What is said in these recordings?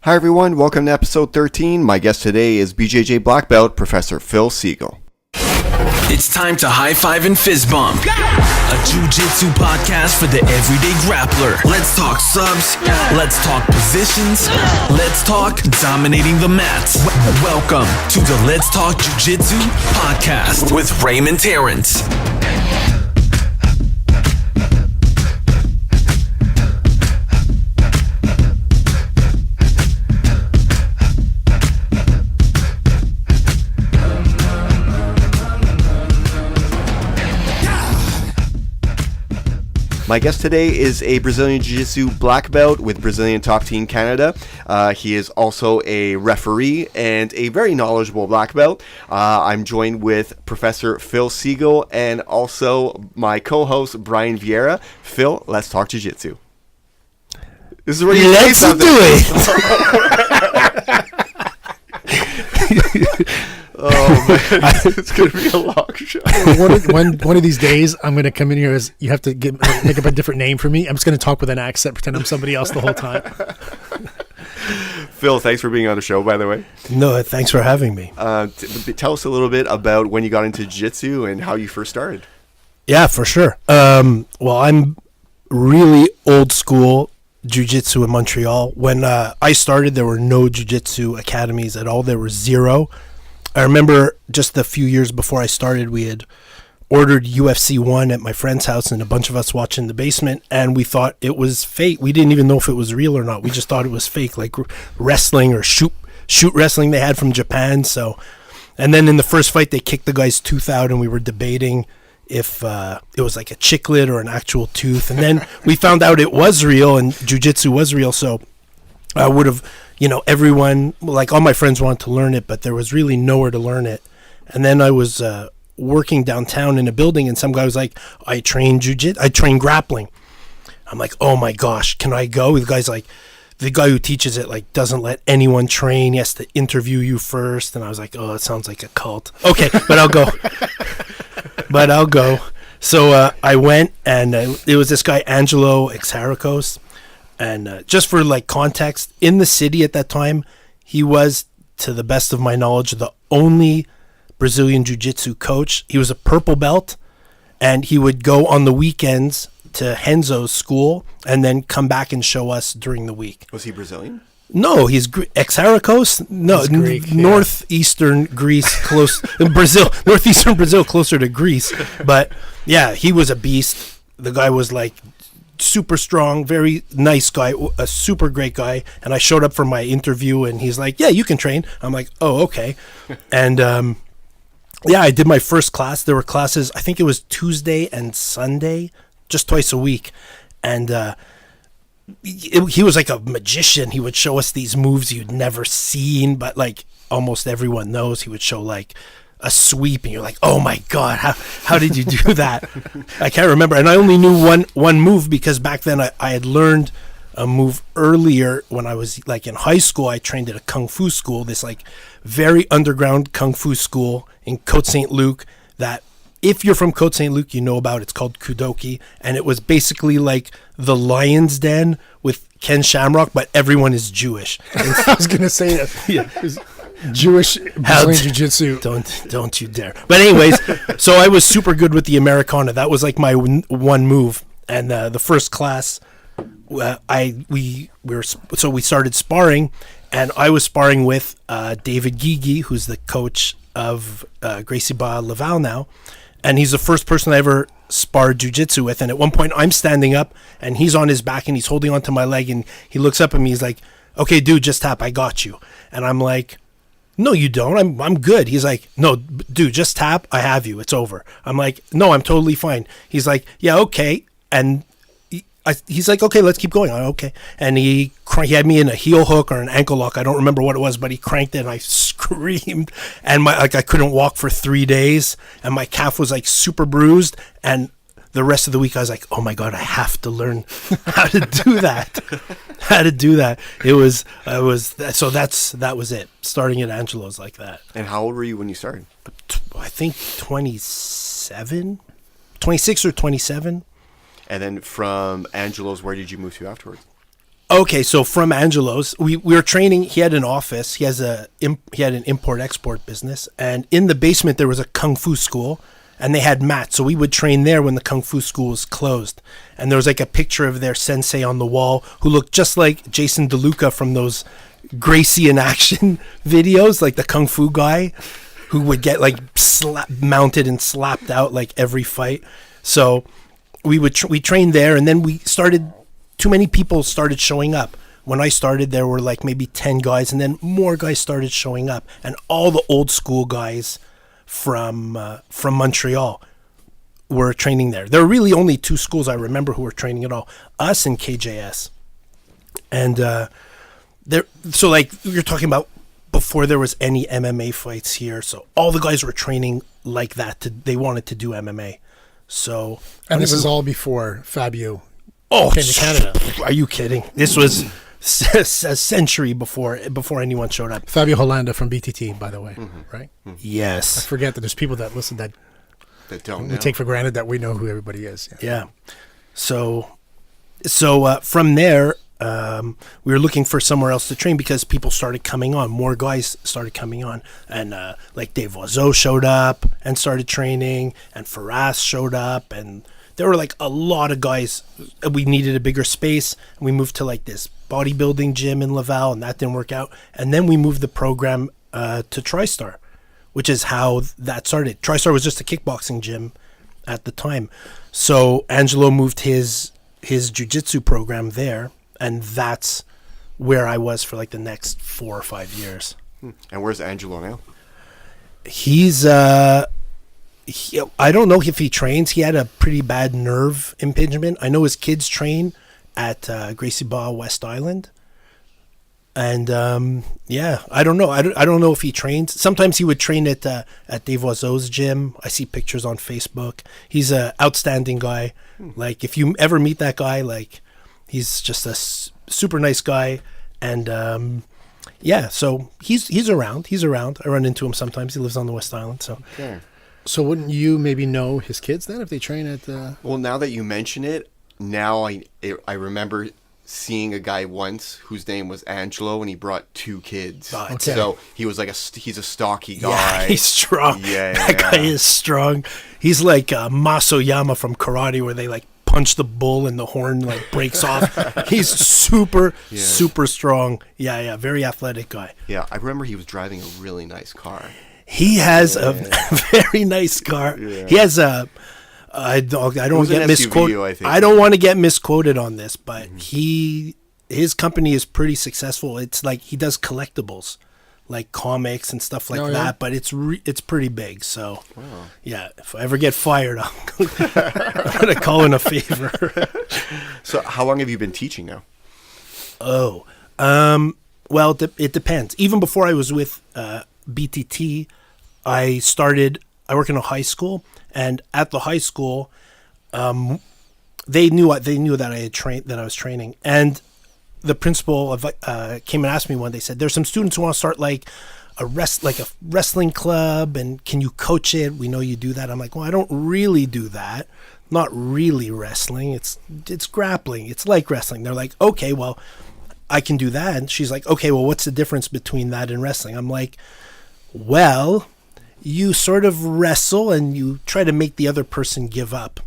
Hi everyone, welcome to episode 13. My guest today is BJJ Black Belt, Professor Phil Segal. It's time to high five and fist bump. A Jiu-Jitsu podcast for the everyday grappler. Let's talk subs. Let's talk positions. Let's talk dominating the mats. Welcome to the Let's Talk Jiu-Jitsu podcast with Raymond Terrence. My guest today is a Brazilian Jiu-Jitsu black belt with Brazilian Top Team Canada. He is also a referee and a very knowledgeable black belt. I'm joined with Professor Phil Segal and also my co-host Bryan Vieira. Phil, let's talk Jiu-Jitsu. This is where you say something. Let's do it. Oh man, it's gonna be a long show. One of these days, I'm gonna come in here as you have to make up a different name for me. I'm just gonna talk with an accent, pretend I'm somebody else the whole time. Phil, thanks for being on the show, by the way. No, thanks for having me. Tell us a little bit about when you got into jiu-jitsu and how you first started. Yeah, for sure. Well, I'm really old school jiu-jitsu in Montreal. When I started, there were no jiu-jitsu academies at all. There were zero. I remember just a few years before I started, we had ordered UFC 1 at my friend's house and a bunch of us watching the basement, and we thought it was fake. We didn't even know if it was real or not. We just thought it was fake, like wrestling or shoot wrestling they had from Japan. So, and then in the first fight, they kicked the guy's tooth out, and we were debating if it was like a chiclet or an actual tooth. And then we found out it was real and jiu-jitsu was real, so I would have... everyone, like all my friends wanted to learn it, but there was really nowhere to learn it. And then I was working downtown in a building, and some guy was like, I train grappling. I'm like, oh my gosh, can I go? The guy's like, the guy who teaches it, like, doesn't let anyone train. He has to interview you first. And I was like, oh, it sounds like a cult. Okay, but I'll go. So I went, and it was this guy, Angelo Exarchos. And just for like context, in the city at that time, he was, to the best of my knowledge, the only Brazilian jiu-jitsu coach. He was a purple belt, and he would go on the weekends to Henzo's school and then come back and show us during the week. Was he Brazilian? No, he's Exarchos. No, he's Greek, northeastern Greece, close Brazil, northeastern Brazil, closer to Greece. But yeah, he was a beast. The guy was like super strong, very nice guy, a super great guy. And I showed up for my interview, and he's like, yeah, you can train. I'm like, oh, okay. And I did my first class. There were classes, I think it was Tuesday and Sunday, just twice a week. And he was like a magician. He would show us these moves you'd never seen, but like almost everyone knows. He would show like a sweep, and you're like, oh my god, how did you do that? I can't remember. And I only knew one move because back then I had learned a move earlier when I was like in high school. I trained at a kung fu school, this like very underground kung fu school in Côte Saint-Luc that if you're from Côte Saint-Luc, you know about. It's called Kudoki, and it was basically like the Lion's Den with Ken Shamrock, but everyone is Jewish. I was gonna say that. Yeah. Jewish Brazilian jiu-jitsu. Don't you dare. But anyways, so I was super good with the Americana. That was like my one move. And the first class, we started sparring, and I was sparring with David Gigi, who's the coach of Gracie Barra Laval now, and he's the first person I ever sparred jiu-jitsu with. And at one point, I'm standing up, and he's on his back, and he's holding onto my leg, and he looks up at me. He's like, "Okay, dude, just tap. I got you." And I'm like, no, you don't. I'm good. He's like, no, dude, just tap. I have you. It's over. I'm like, no, I'm totally fine. He's like, yeah, okay. And he's like, okay, let's keep going. I'm okay. And he had me in a heel hook or an ankle lock. I don't remember what it was, but he cranked it, and I screamed. And I couldn't walk for 3 days, and my calf was like super bruised. And the rest of the week, I was like, oh my god, I have to learn how to do that. That was it. Starting at Angelo's like that. And how old were you when you started? I think 26 or 27. And then from Angelo's, where did you move to afterwards? Okay, so from Angelo's, we were training. He had an office. He had an import-export business, and in the basement there was a kung fu school, and they had mats. So we would train there when the kung fu school was closed. And there was like a picture of their sensei on the wall who looked just like Jason DeLuca from those Gracie in Action videos, like the kung fu guy who would get like mounted and slapped out like every fight. So we trained there, and then we started. Too many people started showing up. When I started, there were like maybe 10 guys, and then more guys started showing up, and all the old school guys from Montreal were training there. There were really only 2 schools I remember who were training at all: us and KJS. And so like you're talking about before there was any MMA fights here, so all the guys were training like that. They wanted to do MMA. So and this is all before Fabio. Oh, came to Canada. Are you kidding? This was a century before anyone showed up. Fabio Hollanda from BTT, by the way, right? Yes. I forget that there's people that listen that don't we know. take for granted that we know who everybody is. Yeah. So from there, we were looking for somewhere else to train because people started coming on. More guys started coming on. And like Dave Oiseau showed up and started training, and Faraz showed up, and there were like a lot of guys. We needed a bigger space, and we moved to like this bodybuilding gym in Laval, and that didn't work out. And then we moved the program to TriStar, which is how that started. TriStar was just a kickboxing gym at the time. So Angelo moved his jiu-jitsu program there, and that's where I was for like the next 4 or 5 years. And where's Angelo now? He's I don't know if he trains. He had a pretty bad nerve impingement. I know his kids train at Gracie Barre West Island. And I don't know. I don't know if he trains. Sometimes he would train at Dave Oiseau's gym. I see pictures on Facebook. He's an outstanding guy. Like if you ever meet that guy, like he's just a super nice guy. And so he's around. He's around. I run into him sometimes. He lives on the West Island. So. Okay. So wouldn't you maybe know his kids then if they train at the... Well, now that you mention it, now I remember seeing a guy once whose name was Angelo, and he brought 2 kids. Okay. So he was like he's a stocky guy. Yeah, he's strong. Yeah, that guy is strong. He's like Masoyama from karate, where they like punch the bull and the horn like breaks off. He's super strong. Yeah, very athletic guy. Yeah, I remember he was driving a really nice car. He has a very nice car. Yeah. He has a. I don't get misquoted. I don't want to get misquoted on this, but his company is pretty successful. It's like he does collectibles, like comics and stuff like that. But it's pretty big. So yeah, if I ever get fired, I'm gonna call in a favor. So how long have you been teaching now? Well, it depends. Even before I was with BTT, I work in a high school, and at the high school, they knew that I was training, and the principal came and asked me one day. Said, "There's some students who want to start like a wrestling club, and can you coach it? We know you do that." I'm like, "Well, I don't really do that. Not really wrestling. It's grappling. It's like wrestling." They're like, "Okay, well, I can do that." And she's like, "Okay, well, what's the difference between that and wrestling?" I'm like, "Well, you sort of wrestle and you try to make the other person give up."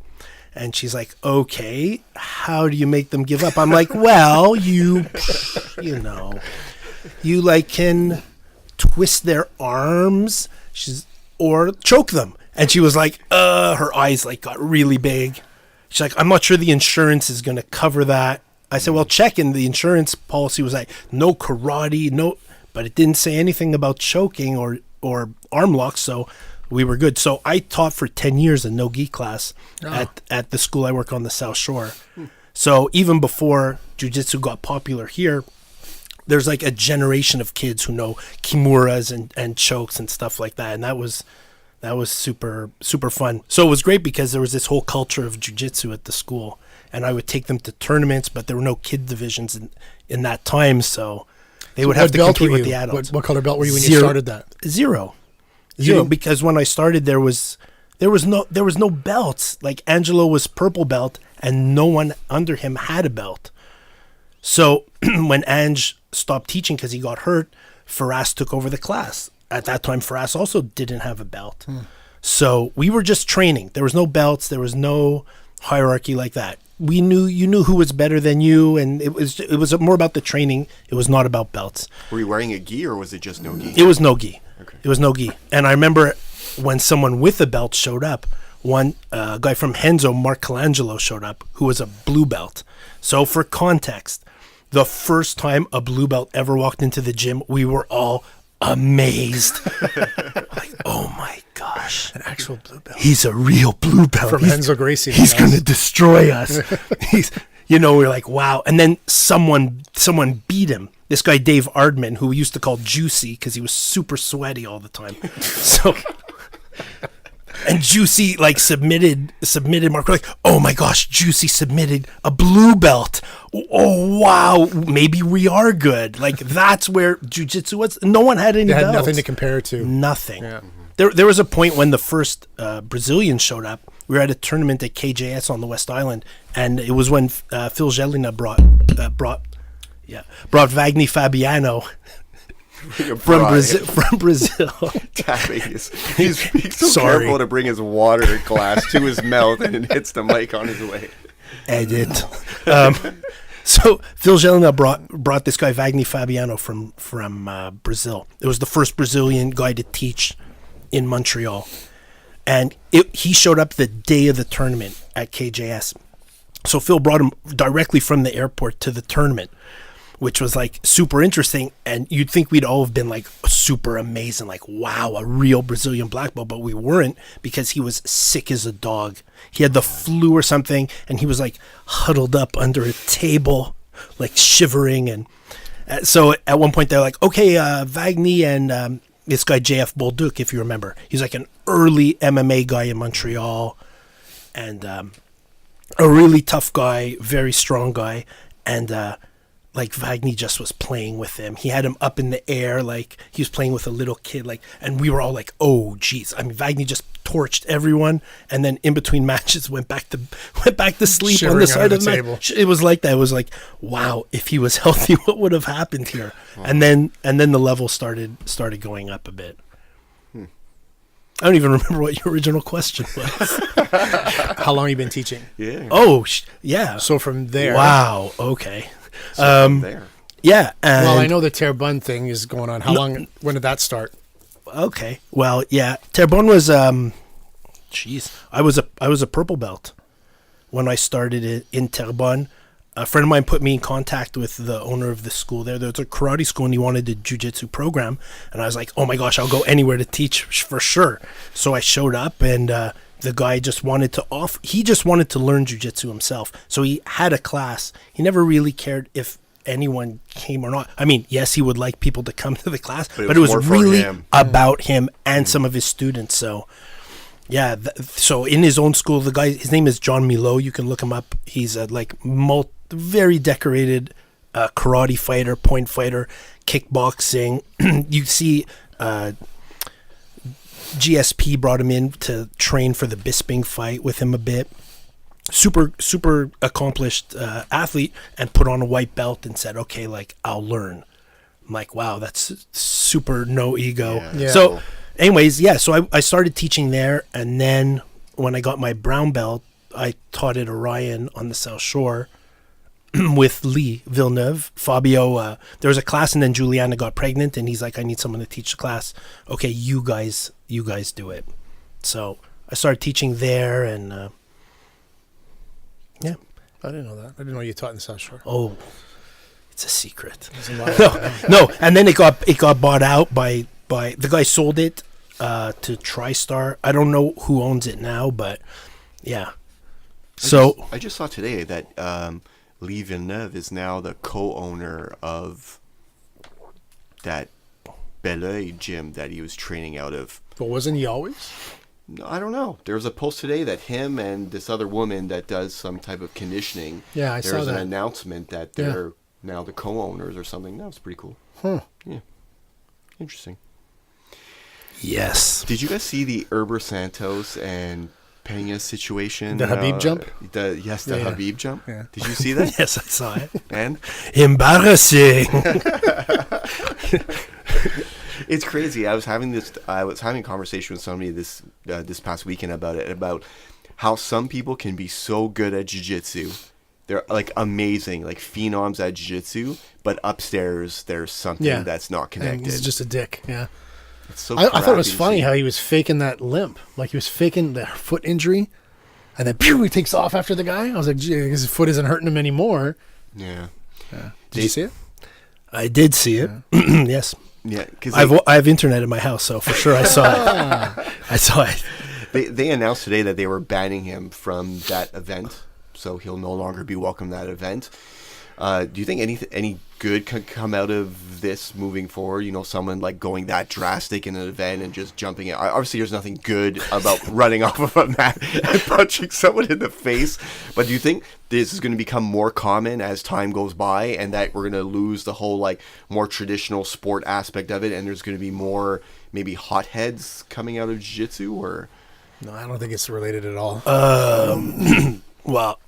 And she's like, "Okay, how do you make them give up?" I'm like, "Well, you like can twist their arms, or choke them." And she was like, her eyes like got really big. She's like, "I'm not sure the insurance is going to cover that." I said, "Well, check." And the insurance policy was like, no karate, no, but it didn't say anything about choking or arm locks, so we were good. So I taught for 10 years a no-gi class at the school I work on the South Shore. So even before jiu-jitsu got popular here, there's like a generation of kids who know kimuras and chokes and stuff like that, and that was super super fun. So it was great because there was this whole culture of jiu-jitsu at the school, and I would take them to tournaments, but there were no kid divisions in that time, so they would have to compete with the adults. What color belt were you when you started that? Zero, because when I started there was no belts. Like Angelo was purple belt and no one under him had a belt. So when Ange stopped teaching because he got hurt, Faraz took over the class. At that time, Faraz also didn't have a belt. So we were just training. There was no belts. There was no hierarchy like that. You knew who was better than you, and it was more about the training. It was not about belts. Were you wearing a gi or was it just no gi? It was no gi. Okay. It was no gi. And I remember when someone with a belt showed up, one guy from Henzo, Mark Colangelo, showed up, who was a blue belt. So for context, the first time a blue belt ever walked into the gym, we were all amazed. Like, oh my gosh. An actual blue belt. He's a real blue belt. From Enzo Gracie. He's going to destroy us. We're like, wow. And then someone beat him. This guy, Dave Ardman, who we used to call Juicy because he was super sweaty all the time. And Juicy submitted Mark. We're like, oh my gosh, Juicy submitted a blue belt. Oh wow, maybe we are good. Like that's where jiu-jitsu was. No one had any. They had belts. nothing to compare it to. Nothing. Yeah. There was a point when the first Brazilians showed up. We were at a tournament at KJS on the West Island, and it was when Phil Gelina brought Wagner Fabiano. From Brazil. He's so careful to bring his water glass to his mouth and it hits the mic on his way. Edit. So Phil Gelina brought this guy Wagner Fabiano from Brazil. It was the first Brazilian guy to teach in Montreal, and he showed up the day of the tournament at KJS. So Phil brought him directly from the airport to the tournament, which was super interesting, and you'd think we'd all have been super amazing, wow, a real Brazilian black belt, but we weren't because he was sick as a dog. He had the flu or something, and he was huddled up under a table, shivering. And so at one point they're like, okay, Wagner and this guy JF Bolduc, if you remember, he's an early MMA guy in Montreal, and a really tough guy, very strong guy, and Wagner just was playing with him. He had him up in the air, he was playing with a little kid, and we were all oh geez. I mean, Wagner just torched everyone, and then in between matches went back to sleep on the side of the table. It was like that. It was wow, if he was healthy, what would have happened here? Wow. And then the level started going up a bit. I don't even remember what your original question was. How long have you been teaching? Yeah. Oh, yeah. So from there. Wow. Okay. There. Yeah. Well, I know the Terrebonne thing is going on. When did that start? Okay. Well, yeah. Terrebonne was, I was a purple belt when I started in Terrebonne. A friend of mine put me in contact with the owner of the school there. There was a karate school and he wanted a jiu-jitsu program. And I was like, oh my gosh, I'll go anywhere to teach for sure. So I showed up and, the guy just wanted to learn jiu-jitsu himself. So he had a class. He never really cared if anyone came or not. I mean, yes, he would like people to come to the class, but it was really about him and some of his students. So, yeah. So in his own school, the guy, his name is John Milo. You can look him up. He's a very decorated karate fighter, point fighter, kickboxing. You see, GSP brought him in to train for the Bisping fight with him a bit. Super accomplished athlete, and put on a white belt and said, okay, I'll learn. I'm like, wow, that's super no ego. Yeah. So anyways, yeah, so I started teaching there, and then when I got my brown belt, I taught at Orion on the South Shore with Lee Villeneuve. Fabio, there was a class, and then Juliana got pregnant, and he's like, I need someone to teach the class. Okay, you guys do it. So I started teaching there, and yeah. I didn't know that. I didn't know you taught in South Shore. Oh, it's a secret. No, and then it got bought out by the guy sold it to TriStar. I don't know who owns it now, but yeah. I just saw today that Lee Villeneuve is now the co-owner of that Belleuil gym that he was training out of. But wasn't he always? No, I don't know. There was a post today that him and this other woman that does some type of conditioning. Yeah, I saw that. There was an announcement that they're now the co-owners or something. That was pretty cool. Huh. Yeah. Interesting. Yes. Did you guys see the Herber Santos and Pena situation. The Habib jump? The Yeah. Habib jump. Yeah. Did you see that? Yes, I saw it. And Embarrassing. it's crazy. I was having a conversation with somebody this past weekend about how some people can be so good at jiu-jitsu. They're like amazing, like phenoms at jiu-jitsu, but upstairs there's something that's not And connected. he's just a dick. Yeah. It's so I thought it was crappy to funny see. how he was faking that limp. Like he was faking the foot injury, and then pew, he takes off after the guy. I was like, gee, his foot isn't hurting him anymore. Yeah. Did you see it? I did see it. Yes. Yeah, because I have internet in my house, so for sure I saw it. I saw it. they announced today that they were banning him from that event, so he'll no longer be welcome to that event. Do you think any good could come out of this moving forward? You know, someone like going that drastic in an event and just jumping it. Obviously, there's nothing good about running off of a mat and punching someone in the face. But do you think this is going to become more common as time goes by, and that we're going to lose the whole like more traditional sport aspect of it, and there's going to be more maybe hotheads coming out of jiu-jitsu? Or No, I don't think it's related at all. Well,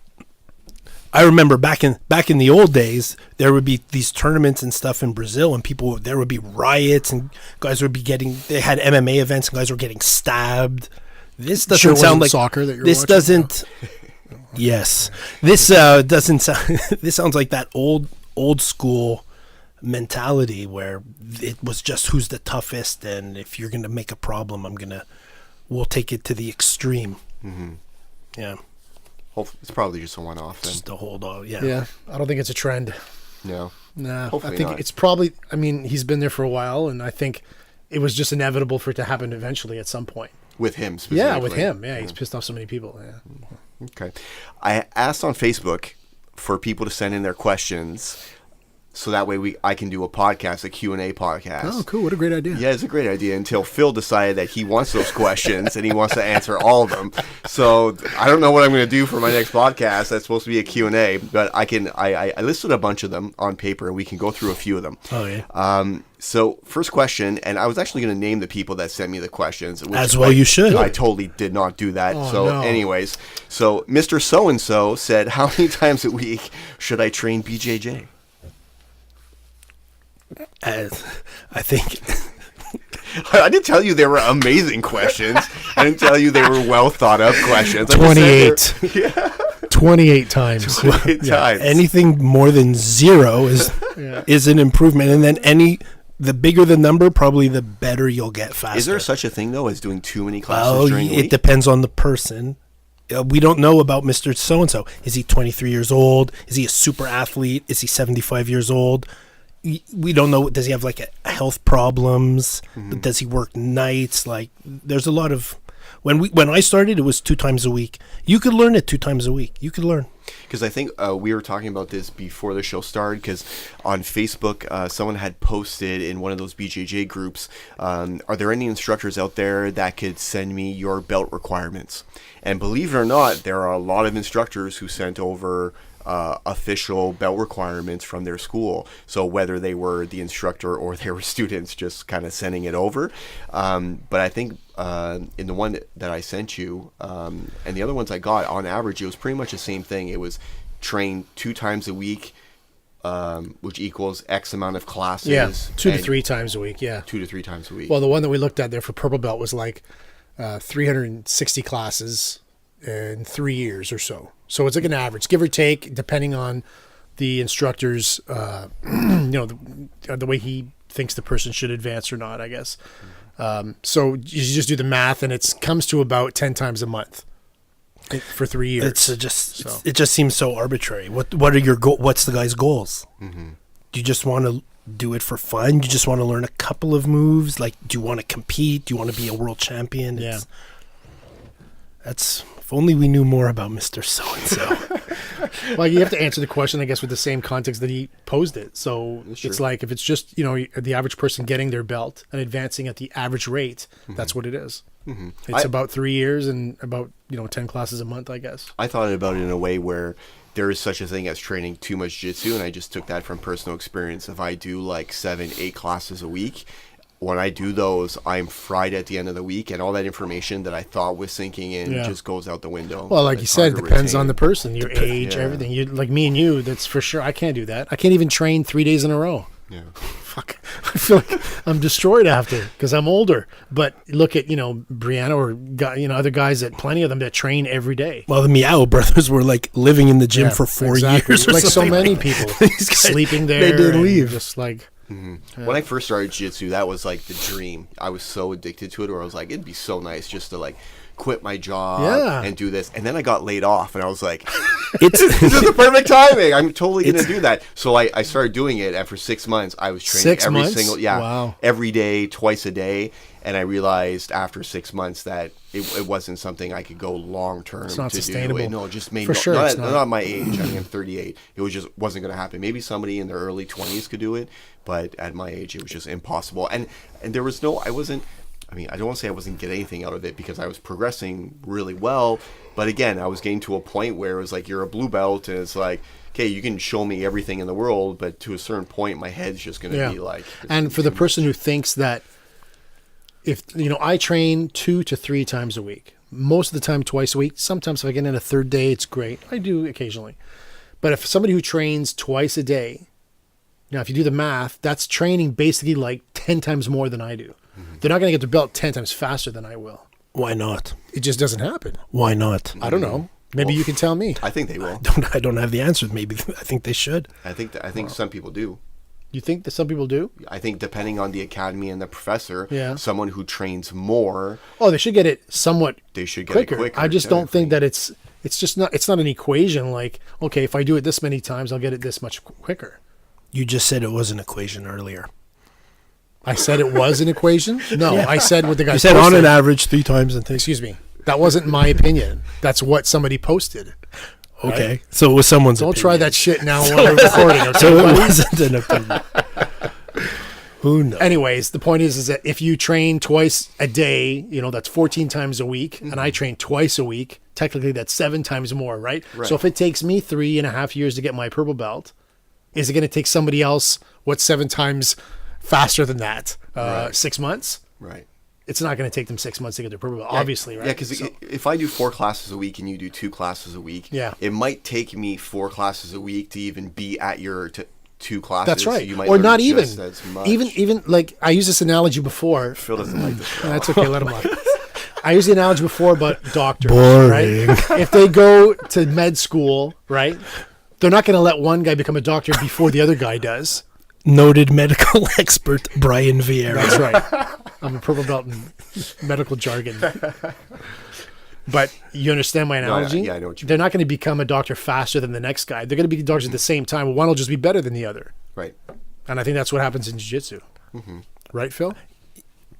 I remember back in the old days, there would be these tournaments and stuff in Brazil, and there would be riots, and guys would be they had MMA events, and guys were getting stabbed. This doesn't Sure it sound wasn't like soccer that you're this watching? doesn't. Yes, this doesn't sound. This sounds like that old school mentality where it was just who's the toughest, and if you're gonna make a problem, we'll take it to the extreme. Mm-hmm. Yeah. it's probably just a one-off then. Just a hold on, Yeah, I don't think it's a trend. No. Nah, Hopefully I think not. it's probably. I mean, he's been there for a while, and I think it was just inevitable for it to happen eventually at some point. With him specifically. Yeah, with him. Yeah, he's pissed off so many people. Yeah. Okay. I asked on Facebook for people to send in their questions so that way I can do a podcast, a Q&A podcast. Oh, cool! What a great idea. Yeah, it's a great idea until Phil decided that he wants those questions and he wants to answer all of them. So I don't know what I'm going to do for my next podcast. That's supposed to be a Q&A, but I listed a bunch of them on paper and we can go through a few of them. Oh, yeah. So first question, and I was actually going to name the people that sent me the questions. As well you should. I totally did not do that. Oh, so no. anyways, so Mr. So-and-so said, how many times a week should I train BJJ? I think I didn't tell you they were amazing questions. I didn't tell you they were well thought of questions. I just said 28. 28 times. 28 times. anything more than 0 is an improvement, and then the bigger the number, probably the better you'll get faster. Is there such a thing though as doing too many classes Well, during the it week? depends on the person. We don't know about Mr. So-and-so. Is he 23 years old? Is he a super athlete? Is he 75 years old? We don't know. Does he have like health problems? Mm-hmm. Does he work nights? Like, there's a lot of. When I started, it was 2 times a week. You could learn it 2 times a week. You could learn. Because I think we were talking about this before the show started, because on Facebook, someone had posted in one of those BJJ groups, are there any instructors out there that could send me your belt requirements? And believe it or not, there are a lot of instructors who sent over official belt requirements from their school. So whether they were the instructor or they were students, just kind of sending it over. But I think in the one that I sent you and the other ones I got, on average, it was pretty much the same thing. It was train 2 times a week, which equals X amount of classes. Yeah, 2 to and 3 times a week. Yeah. 2 to 3 times a week. Well, the one that we looked at there for purple belt was like 360 classes in 3 years or so. So it's like an average, give or take, depending on the instructor's, the way he thinks the person should advance or not, I guess. So you just do the math, and it comes to about 10 times a month for 3 years. It just seems so arbitrary. What are your what's the guy's goals? Mm-hmm. Do you just want to do it for fun? Do you just want to learn a couple of moves? Like, do you want to compete? Do you want to be a world champion? Yeah. If only we knew more about Mr. So-and-so. Well, you have to answer the question, I guess, with the same context that he posed it. So Sure. it's like, if it's just, the average person getting their belt and advancing at the average rate, that's what it is. Mm-hmm. It's about 3 years and about, 10 classes a month, I guess. I thought about it in a way where there is such a thing as training too much jiu-jitsu, and I just took that from personal experience. If I do like 7-8 classes a week, when I do those, I'm fried at the end of the week, and all that information that I thought was sinking in just goes out the window. Well, like you said, it depends on the person, your age, yeah. everything. You like me and you, that's for sure. I can't do that. I can't even train 3 days in a row. Yeah. Fuck. I feel like I'm destroyed after because I'm older. But look at, Brianna or, other guys plenty of them that train every day. Well, the Meow brothers were like living in the gym for 4 years or like so something. many people These guys, sleeping there. They didn't and leave. Just like... When I first started jiu-jitsu, that was like the dream. I was so addicted to it, where I was like, it'd be so nice just to like quit my job and do this. And then I got laid off, and I was like, this is the perfect timing. I'm totally going to do that. So I started doing it, and for 6 months, I was training every day, twice a day. And I realized after 6 months that it wasn't something I could go long term. It's not to sustainable. do. No, it just made For sure, not my age. I mean, I'm 38. It wasn't going to happen. Maybe somebody in their early 20s could do it, but at my age, it was just impossible. And there was no. I wasn't. I mean, I don't want to say I wasn't getting anything out of it because I was progressing really well. But again, I was getting to a point where it was like, you're a blue belt, and it's like, okay, you can show me everything in the world, but to a certain point, my head's just going to be like. And for the person who thinks that, if I train 2 to 3 times a week, most of the time twice a week. Sometimes if I get in a third day, it's great. I do occasionally. But if somebody who trains twice a day, now if you do the math, that's training basically like 10 times more than I do. They're not going to get their belt 10 times faster than I will. Why not? It just doesn't happen. Why not? I don't know. Maybe you can tell me. I think they will. I don't have the answers. Maybe I think they should. I think some people do. You think that some people do? I think depending on the academy and the professor, Yeah. someone who trains more, Oh, they should get it somewhat they should get quicker. it quicker. I just don't think that it's not an equation like, okay, if I do it this many times, I'll get it this much quicker. You just said it was an equation earlier. I said it was an equation? No, I said what the guy You said on posted. an average 3 times and things. Excuse me. That wasn't my opinion. That's what somebody posted. Okay, Right? so it was someone's Don't opinion. try that shit now while we're recording. Okay, So it buddy? wasn't an opinion. Who knows? Anyways, the point is that if you train twice a day, that's 14 times a week, and I train twice a week, technically that's 7 times more, right? So if it takes me 3.5 years to get my purple belt, is it going to take somebody else, 7 times faster than that? 6 months? Right. It's not going to take them 6 months to get their purple belt, obviously, right? Yeah, because if I do 4 classes a week and you do 2 classes a week, it might take me 4 classes a week to even be at your 2 classes. That's right. You might Or learn not even. just as much. Even like I used this analogy before. Phil doesn't like this. That's okay. Let him like. I used the analogy before about doctors. Boring. Right? If they go to med school, right, they're not going to let one guy become a doctor before the other guy does. Noted medical expert Bryan Vieira. That's right. I'm a purple belt in medical jargon. But you understand my analogy? Yeah, I know what you mean. They're not going to become a doctor faster than the next guy. They're going to be doctors at the same time. One will just be better than the other. Right. And I think that's what happens in jiu-jitsu. Right, Phil?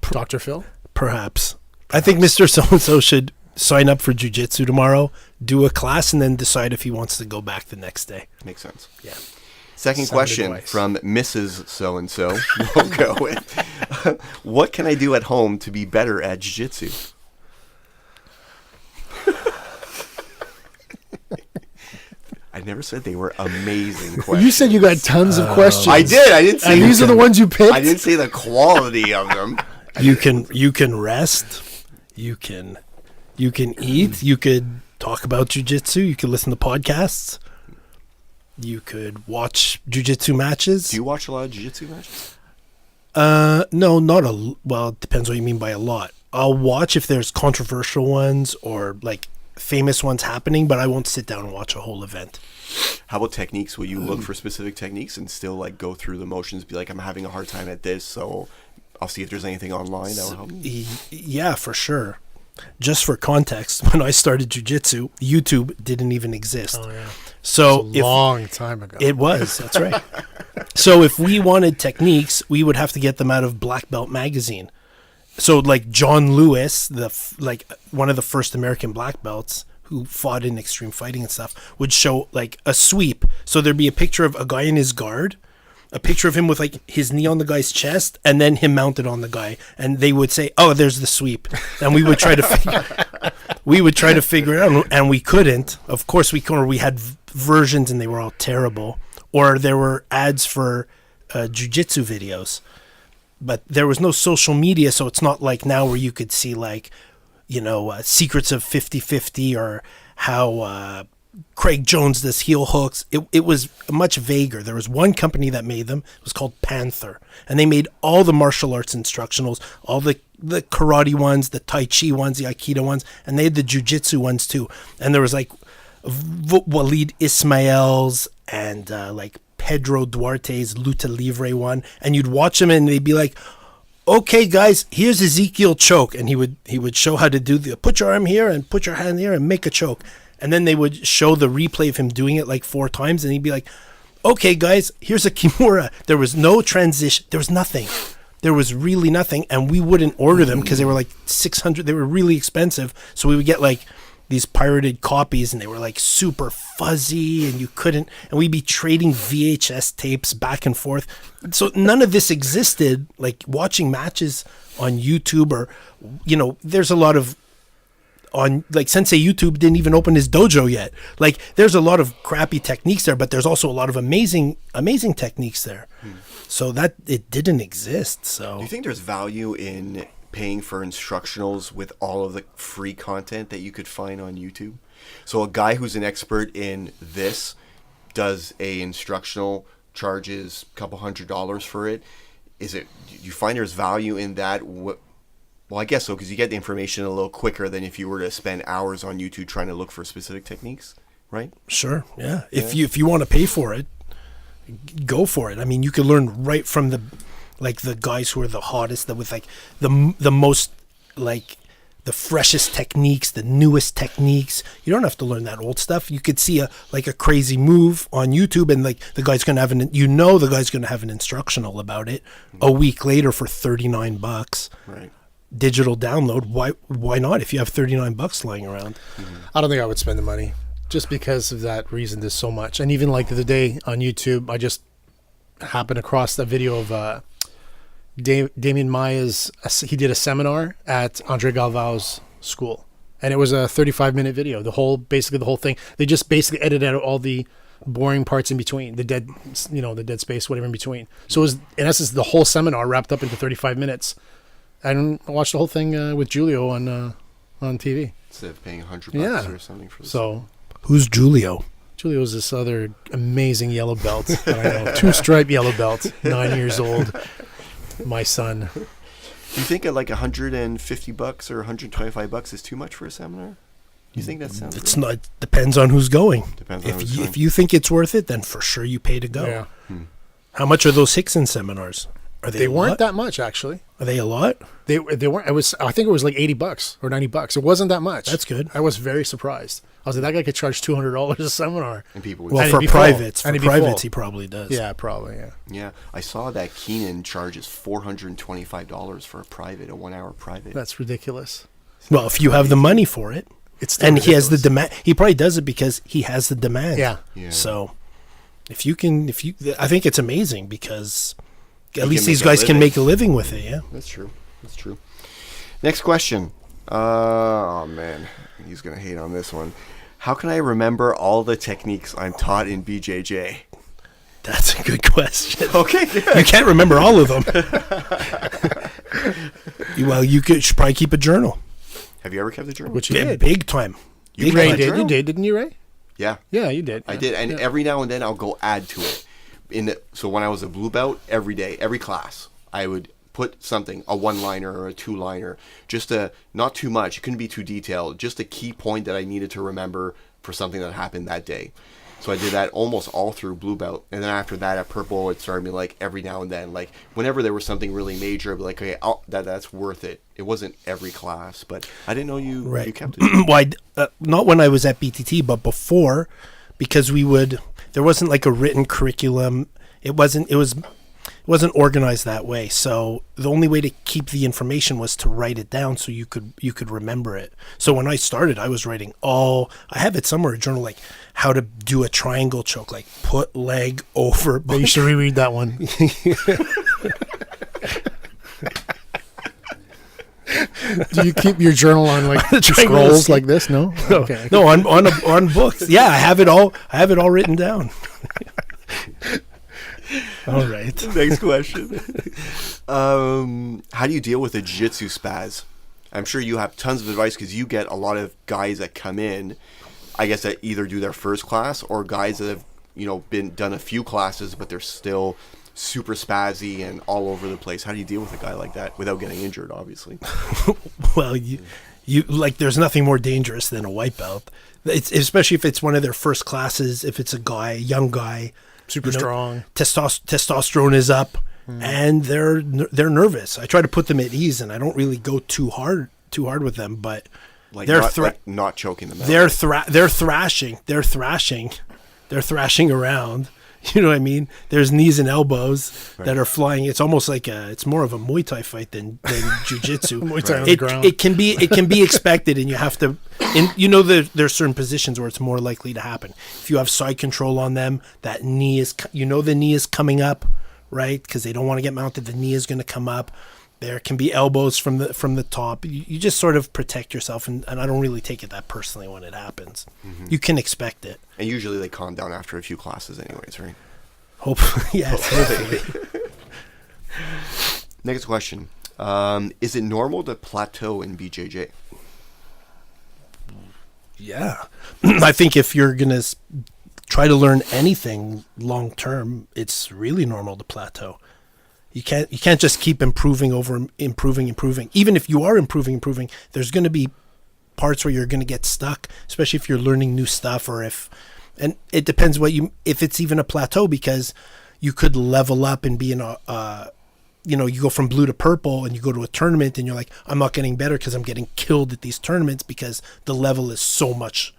Dr. Phil? Perhaps. I think Mr. So-and-so should sign up for jiu-jitsu tomorrow, do a class, and then decide if he wants to go back the next day. Makes sense. Yeah. Second Sound question advice. from Mrs. So-and-so. We'll go with, what can I do at home to be better at jiu-jitsu? I never said they were amazing questions. You said you got tons of questions. I did. I didn't say. And these are the ones you picked? I didn't say the quality of them. You can rest. You can eat. You could talk about jiu-jitsu. You could listen to podcasts. You could watch jiu-jitsu matches. Do you watch a lot of jiu-jitsu matches? No, not a. Well, it depends what you mean by a lot. I'll watch if there's controversial ones or like famous ones happening, but I won't sit down and watch a whole event. How about techniques? Will you look for specific techniques and still like go through the motions? Be like, I'm having a hard time at this, so I'll see if there's anything online that will help me. Yeah, for sure. Just for context, when I started jiu-jitsu, YouTube didn't even exist. Oh, yeah. So A long time ago. it was, that's right. So if we wanted techniques, we would have to get them out of Black Belt magazine. So like John Lewis, like one of the first American black belts who fought in extreme fighting and stuff, would show like a sweep. So there'd be a picture of a guy in his guard, a picture of him with like his knee on the guy's chest, and then him mounted on the guy, and they would say, "Oh, there's the sweep," and we would try to figure it out, and we couldn't. Of course, we couldn't. We had versions, and they were all terrible. Or there were ads for jiu-jitsu videos. but there was no social media, so it's not like now where you could see like, secrets of 50-50 or how Craig Jones does heel hooks. It was much vaguer. There was one company that made them. It was called Panther, and they made all the martial arts instructionals, all the karate ones, the Tai Chi ones, the Aikido ones, and they had the Jiu-Jitsu ones too. And there was like Walid Ismail's and like Pedro Duarte's Luta Livre one, and you'd watch them and they'd be like, okay guys, here's Ezekiel choke, and he would show how to do the put your arm here and put your hand here and make a choke. And then they would show the replay of him doing it like 4 times, and he'd be like, okay guys, here's a Kimura. There was no transition, there was nothing. There was really nothing, and we wouldn't order them because they were like 600, they were really expensive, so we would get like these pirated copies, and they were like super fuzzy, and you couldn't, and we'd be trading VHS tapes back and forth. So none of this existed. Like watching matches on YouTube, or there's a lot of on like Sensei YouTube didn't even open his dojo yet. Like there's a lot of crappy techniques there, but there's also a lot of amazing techniques there. So that it didn't exist. So Do you think there's value in paying for instructionals with all of the free content that you could find on YouTube? So a guy who's an expert in this does a instructional, charges a couple $100 for it. Do you find there's value in that? Well, I guess so, because you get the information a little quicker than if you were to spend hours on YouTube trying to look for specific techniques, right? Sure, yeah. If you want to pay for it, go for it. I mean, you can learn right from the guys who are the hottest, with like the most like the freshest techniques, the newest techniques. You don't have to learn that old stuff. You could see a crazy move on YouTube, and like the guy's gonna have the guy's gonna have an instructional about it a week later for $39. Right. Digital download. Why not if you have $39 lying around? I don't think I would spend the money just because of that reason. There's so much. And even like the other day on YouTube, I just happened across a video of Damien Maya's, he did a seminar at Andre Galvao's school, and it was a 35-minute video. The whole thing. They just basically edited out all the boring parts in between, the dead space, whatever in between. So it was in essence the whole seminar wrapped up into 35 minutes. And I watched the whole thing with Julio on TV. Instead of paying $100 or something for this. So who's Julio? Julio's this other amazing yellow belt that I know. 2-stripe yellow belt, 9 years old. My son. Do you think at like $150 or $125 is too much for a seminar? You think that sounds? It's not. Depends on who's going. If you think it's worth it, then for sure you pay to go. Yeah. How much are those Hickson seminars? Are They weren't that much, actually. Are they a lot? They weren't. I think it was like $80 or $90. It wasn't that much. That's good. I was very surprised. I was like, that guy could charge $200 a seminar. And people would. Well, for privates, he probably does. Yeah, probably. Yeah. Yeah, I saw that Keenan charges $425 for a 1-hour private. That's ridiculous. Well, if you have the money for it, And he has the demand. He probably does it because he has the demand. Yeah. So, I think it's amazing because at You least can these make a guys can living. make a living with it. Yeah. That's true. Next question. Oh man, he's gonna hate on this one. How can I remember all the techniques I'm taught in BJJ? That's a good question. Okay, good. You can't remember all of them. Well, should probably keep a journal. Have you ever kept a journal? Which you Yeah, did. big time. You Ray kept a did. journal? You did, didn't you, Ray? Yeah, Yeah, you did. I did, and every now and then I'll go add to it. So when I was a blue belt, every day, every class, I would put something, a 1-liner or a 2-liner, just not too much. It couldn't be too detailed. Just a key point that I needed to remember for something that happened that day. So I did that almost all through blue belt, and then after that at purple, it started me like every now and then, like whenever there was something really major, I'd be like, okay, that's worth it. It wasn't every class, but I didn't know you kept it. Well, not when I was at BTT, but before, because there wasn't like a written curriculum. It wasn't organized that way. So the only way to keep the information was to write it down so you could remember it. So when I started, I was writing I have it somewhere, a journal, like how to do a triangle choke, like put leg over. You should reread that one. Do you keep your journal on like scrolls like this? No. Okay. No, on books. Yeah, I have it all written down. All right. Next question. How do you deal with a jiu-jitsu spaz? I'm sure you have tons of advice because you get a lot of guys that come in, I guess, that either do their first class or guys that have, done a few classes, but they're still super spazzy and all over the place. How do you deal with a guy like that without getting injured, obviously? Well, you like, there's nothing more dangerous than a white belt. It's, especially if it's one of their first classes, if it's a young guy, Super strong. Testosterone is up, and they're nervous. I try to put them at ease, and I don't really go too hard with them, but they're not choking them out. They're thrashing around. You know what I mean? There's knees and elbows that are flying. It's almost like it's more of a Muay Thai fight than jiu-jitsu. Muay Thai on the ground. It can be expected, and you have to. And there's certain positions where it's more likely to happen. If you have side control on them, that knee is the knee is coming up, right? Because they don't want to get mounted. The knee is going to come up. There can be elbows from the top. You just sort of protect yourself, and I don't really take it that personally when it happens. Mm-hmm. You can expect it. And usually they calm down after a few classes anyways, right? Hopefully, yes. Hopefully. Next question. Is it normal to plateau in BJJ? Yeah. I think if you're going to try to learn anything long term, it's really normal to plateau. You can't just keep improving. Even if you are improving, there's going to be parts where you're going to get stuck, especially if you're learning new stuff, and it depends if it's even a plateau, because you could level up and be in you go from blue to purple and you go to a tournament and you're like, I'm not getting better because I'm getting killed at these tournaments because the level is so much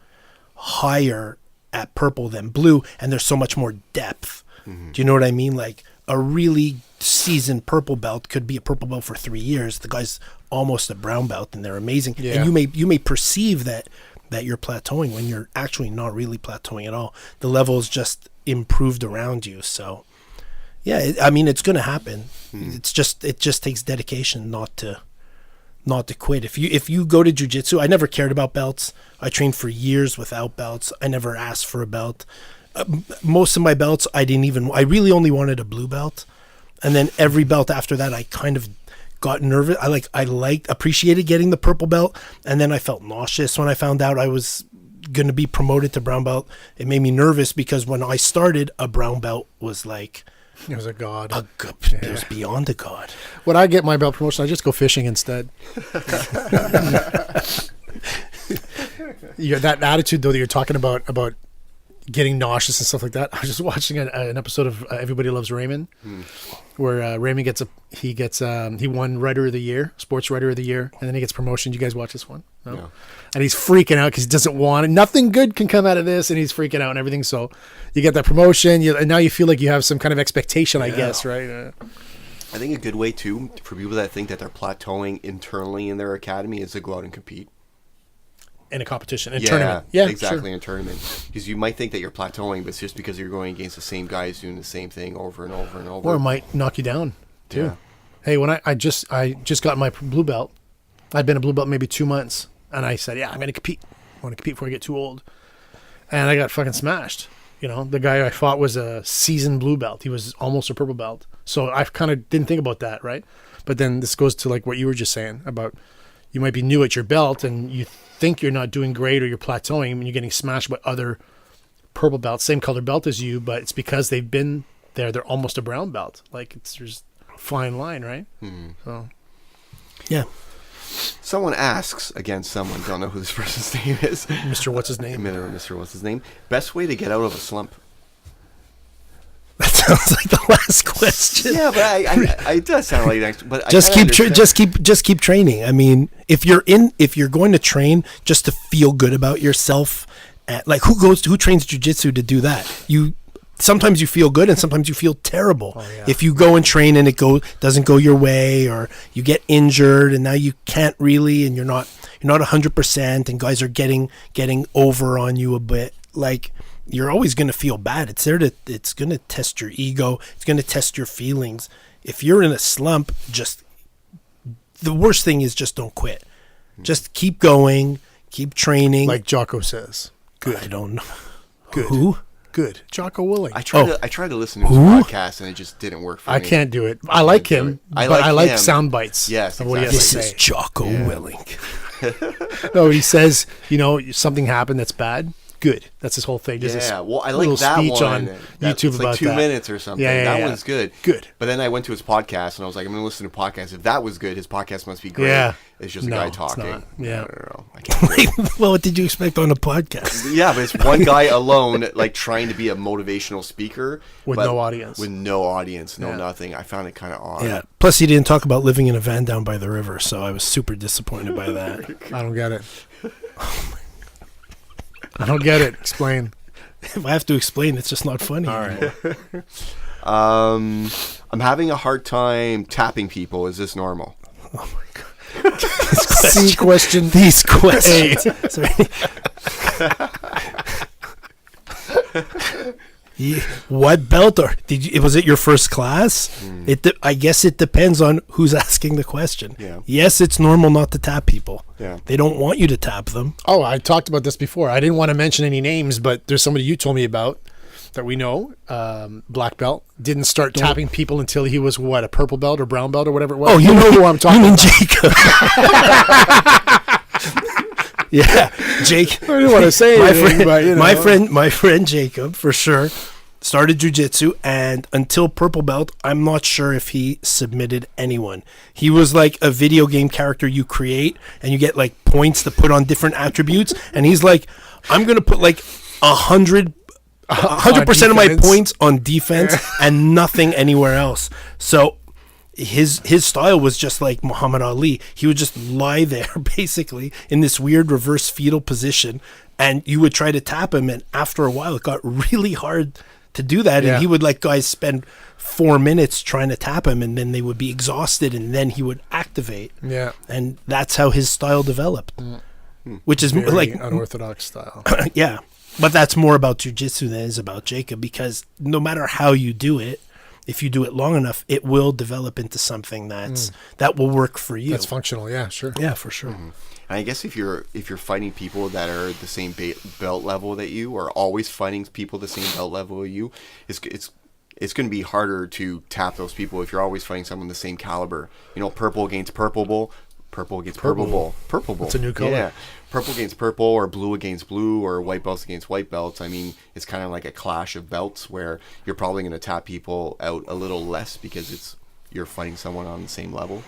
higher at purple than blue, and there's so much more depth. Mm-hmm. Do you know what I mean? Like, a really seasoned purple belt could be a purple belt for 3 years. The guy's almost a brown belt, and they're amazing. Yeah. And you may perceive that you're plateauing when you're actually not really plateauing at all. The level is just improved around you. So, yeah, it's going to happen. It just takes dedication not to quit. If you go to jiu-jitsu, I never cared about belts. I trained for years without belts. I never asked for a belt. Most of my belts, I really only wanted a blue belt. And then every belt after that, I kind of got nervous. I appreciated getting the purple belt. And then I felt nauseous when I found out I was going to be promoted to brown belt. It made me nervous because when I started, a brown belt was like, it was a god. It was beyond a god. When I get my belt promotion, I just go fishing instead. That attitude, though, that you're talking about getting nauseous and stuff like that. I was just watching an episode of Everybody Loves Raymond, where Raymond he won Writer of the Year, Sports Writer of the Year, and then he gets promotion. You guys watch this one? No? Yeah. And he's freaking out because he doesn't want it. Nothing good can come out of this, and he's freaking out and everything. So you get that promotion, and now you feel like you have some kind of expectation, I guess, right? I think a good way, too, for people that think that they're plateauing internally in their academy is to go out and compete. In a competition, in a tournament. Yeah, exactly, sure. In a tournament. Because you might think that you're plateauing, but it's just because you're going against the same guys doing the same thing over and over and over. Or it might knock you down, too. Yeah. Hey, when I just got my blue belt, I'd been a blue belt maybe 2 months, and I said, yeah, I'm going to compete. I want to compete before I get too old. And I got fucking smashed. The guy I fought was a seasoned blue belt. He was almost a purple belt. So I kind of didn't think about that, right? But then this goes to like what you were just saying about you might be new at your belt and you think you're not doing great or you're plateauing and you're getting smashed by other purple belts, same color belt as you, but it's because they've been there. They're almost a brown belt. Like there's a fine line, right? Mm-hmm. So, yeah. Someone asks, again, don't know who this person's name is. Mr. What's his name? Mr. What's his name? Best way to get out of a slump? That sounds like the last question. Yeah, but it does sound like that. But just keep training. I mean, if you're going to train just to feel good about yourself, who trains jiu-jitsu to do that? Sometimes you feel good and sometimes you feel terrible. Oh, yeah. If you go and train and it doesn't go your way, or you get injured and now you can't really, and you're not 100%, and guys are getting over on you a bit, like, you're always going to feel bad. It's going to test your ego. It's going to test your feelings. If you're in a slump, the worst thing is just don't quit. Just keep going, keep training. Like Jocko says. Good. I don't know. Good. Who? Good. Jocko Willing. I tried to listen to his podcast, and it just didn't work for me. I can't do it. I like him, but I like sound bites. Yes, of what he has exactly. to say. This is Jocko Willing. No, he says, something happened that's bad. Good. That's his whole thing. Just Well, I little like that speech one. on That's YouTube like about 2 that. minutes or something. Yeah, that one's good. Good. But then I went to his podcast, and I was like, I'm going to listen to podcasts. If that was good, his podcast must be great. Yeah. It's just a No, guy it's talking. not. Yeah. I don't know. I can't do it. Well, what did you expect on a podcast? Yeah, but it's one guy alone, like trying to be a motivational speaker With but no audience. With no audience, no Yeah. nothing. I found it kind of odd. Yeah. Plus, he didn't talk about living in a van down by the river, so I was super disappointed by that. I don't get it. I don't get it. Explain. If I have to explain, it's just not funny. All anymore. I'm having a hard time tapping people. Is this normal? C question. These questions. Sorry. What belt or was it your first class? I guess it depends on who's asking the question. Yeah. Yes, it's normal not to tap people. Yeah. They don't want you to tap them. Oh, I talked about this before. I didn't want to mention any names, but there's somebody you told me about that we know, black belt, didn't start tapping people until he was, a purple belt or brown belt or whatever it was. Oh, you know who I'm talking about. Jacob. Yeah, Jake. I didn't want to say anything, but, my friend Jacob, for sure, started jiu-jitsu, and until purple belt, I'm not sure if he submitted anyone. He was like a video game character you create, and you get like points to put on different attributes, and he's like, I'm gonna put like 100% of my points on defense and nothing anywhere else. So his style was just like Muhammad Ali. He would just lie there basically in this weird reverse fetal position, and you would try to tap him, and after a while it got really hard to do that. Yeah. And he would let guys spend 4 minutes trying to tap him, and then they would be exhausted, and then he would activate. Yeah. And that's how his style developed, which is Very like unorthodox style. yeah, but that's more about jiu-jitsu than it is about Jacob, because no matter how you do it, if you do it long enough, it will develop into something that will work for you. That's functional. Yeah, sure. Yeah, for sure. And I guess if you're fighting people that are the same belt level that you, or always fighting people the same belt level as you, it's going to be harder to tap those people if you're always fighting someone the same caliber. Purple against purple bull. Purple against purple bull. Purple bull. It's a new color. Yeah. Purple against purple, or blue against blue, or white belts against white belts. I mean, it's kind of like a clash of belts where you're probably going to tap people out a little less because you're fighting someone on the same level.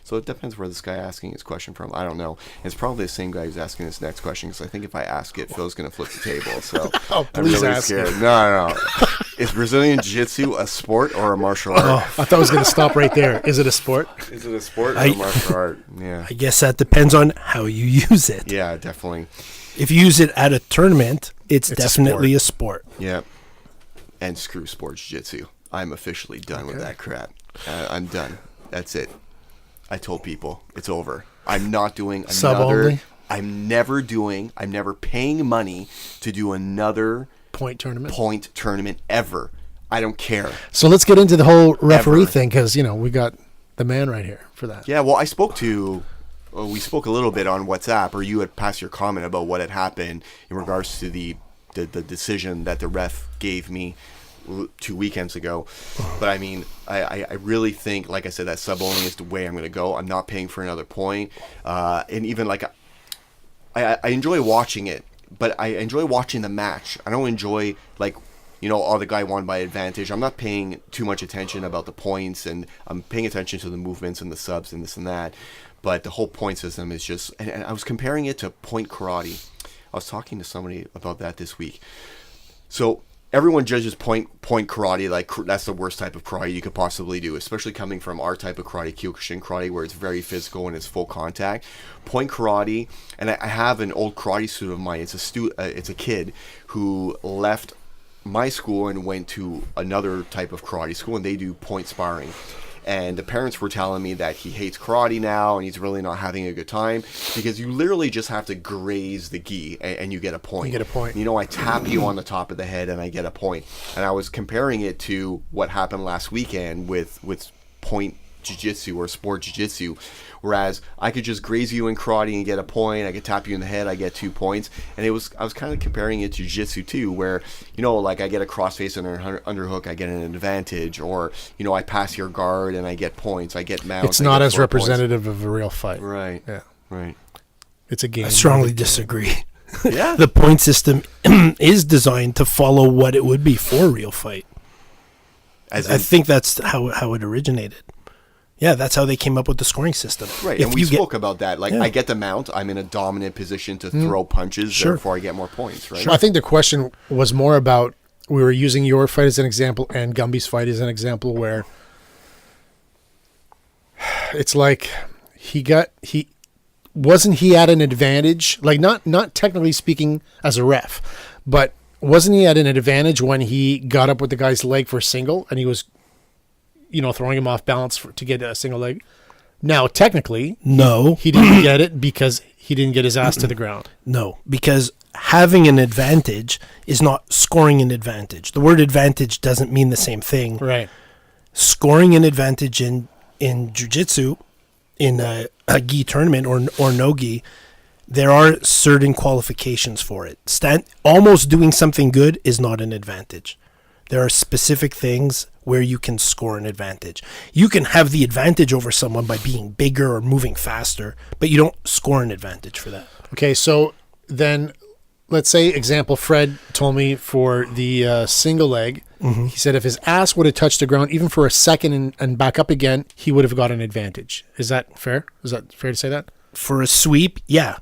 So it depends where this guy asking his question from. I don't know. It's probably the same guy who's asking this next question, because I think if I ask it, Phil's going to flip the table. So I'm please really ask scared. it. No. Is Brazilian Jiu-Jitsu a sport or a martial art? I thought I was going to stop right there. Is it a sport? Is it a sport or a martial art? Yeah. I guess that depends on how you use it. Yeah, definitely. If you use it at a tournament, it's definitely a sport. Yeah. And screw sports jiu-jitsu. I'm officially done with that crap. I'm done. That's it. I told people it's over. I'm not doing Sub another. only? I'm never paying money to do another Point tournament. point tournament ever. I don't care. So let's get into the whole referee Ever. thing, because, we got the man right here for that. Yeah, well, we spoke a little bit on WhatsApp, or you had passed your comment about what had happened in regards to the decision that the ref gave me 2 weekends ago. But I mean, I really think, like I said, that sub only is the way I'm going to go. I'm not paying for another point. And even like, I enjoy watching it, but I enjoy watching the match. I don't enjoy like, the guy won by advantage. I'm not paying too much attention about the points, and I'm paying attention to the movements and the subs and this and that. But the whole point system is just, and I was comparing it to point karate. I was talking to somebody about that this week. So everyone judges point karate like that's the worst type of karate you could possibly do, especially coming from our type of karate, Kyokushin karate, where it's very physical and it's full contact. Point karate, and I have an old karate student of mine. It's a kid who left my school and went to another type of karate school, and they do point sparring. And the parents were telling me that he hates karate now, and he's really not having a good time, because you literally just have to graze the gi and you get a point. You get a point. I tap you on the top of the head and I get a point. And I was comparing it to what happened last weekend with point jiu-jitsu or sport jiu-jitsu, whereas I could just graze you in karate and get a point. I could tap you in the head, I get 2 points. And I was kind of comparing it to jiu-jitsu too, where, you know, like I get a crossface and an underhook, I get an advantage, or, you know, I pass your guard and I get points, I get mounts. It's not as representative of a real fight. Right. Yeah. Right. It's a game. I strongly disagree. Yeah. The point system is designed to follow what it would be for a real fight. I think that's how it originated. Yeah, that's how they came up with the scoring system. Right, and we spoke about that. Like, I get the mount, I'm in a dominant position to throw punches, therefore I get more points, right? Sure. I think the question was more about, we were using your fight as an example and Gumby's fight as an example, where it's like wasn't he at an advantage? Like, not technically speaking as a ref, but wasn't he at an advantage when he got up with the guy's leg for a single and he was, you know, throwing him off balance to get a single leg? Now, technically, no, he didn't get it because he didn't get his ass to the ground. No, because having an advantage is not scoring an advantage. The word advantage doesn't mean the same thing. Right. Scoring an advantage in jiu-jitsu, in a gi tournament or no gi, there are certain qualifications for it. Almost doing something good is not an advantage. There are specific things where you can score an advantage. You can have the advantage over someone by being bigger or moving faster, but you don't score an advantage for that. Okay, so then let's say, example, Fred told me for the single leg, he said if his ass would have touched the ground even for a second and back up again, he would have got an advantage. Is that fair? Is that fair to say that? For a sweep, yeah.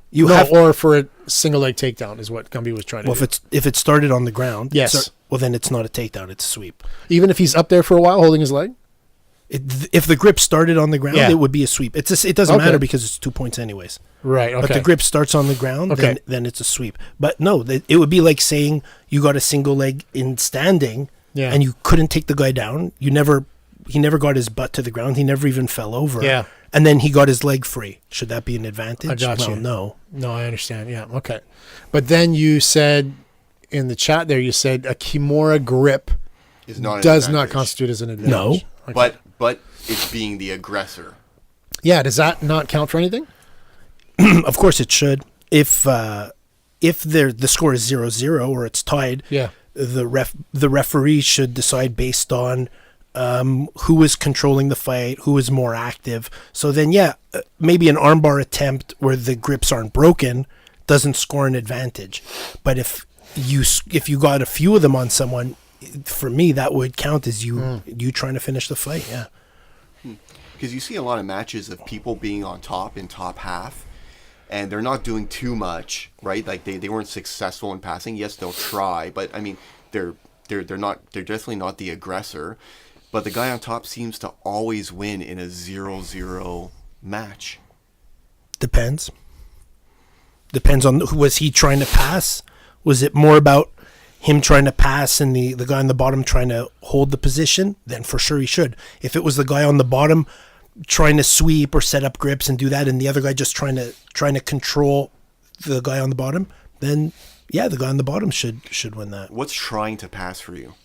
Or for a single leg takedown is what Gumby was trying to do. If it started on the ground, yes. Well, then it's not a takedown, it's a sweep. Even if he's up there for a while holding his leg? If the grip started on the ground, it would be a sweep. It doesn't matter because it's 2 points anyways. Right, okay. But the grip starts on the ground, then it's a sweep. But no, it would be like saying you got a single leg in standing and you couldn't take the guy down. He never got his butt to the ground. He never even fell over. Yeah. And then he got his leg free. Should that be an advantage? I got you. No. No, I understand. Yeah, okay. But then you said in the chat there, you said a Kimura grip does not constitute as an advantage. No. Okay. But it's being the aggressor. Yeah, does that not count for anything? Of course it should. If the score is 0-0 or it's tied, the referee should decide based on who is controlling the fight, who is more active. So then, maybe an armbar attempt where the grips aren't broken doesn't score an advantage. But if you got a few of them on someone, for me that would count as you trying to finish the fight. Yeah. Because you see a lot of matches of people being on top in top half, and they're not doing too much, right? Like they weren't successful in passing. Yes, they'll try, but I mean they're definitely not the aggressor. But the guy on top seems to always win in a 0-0 match. Depends on was he trying to pass? Was it more about him trying to pass and the guy on the bottom trying to hold the position? Then for sure he should. If it was the guy on the bottom trying to sweep or set up grips and do that, and the other guy just trying to control the guy on the bottom, then the guy on the bottom should win that. What's trying to pass for you?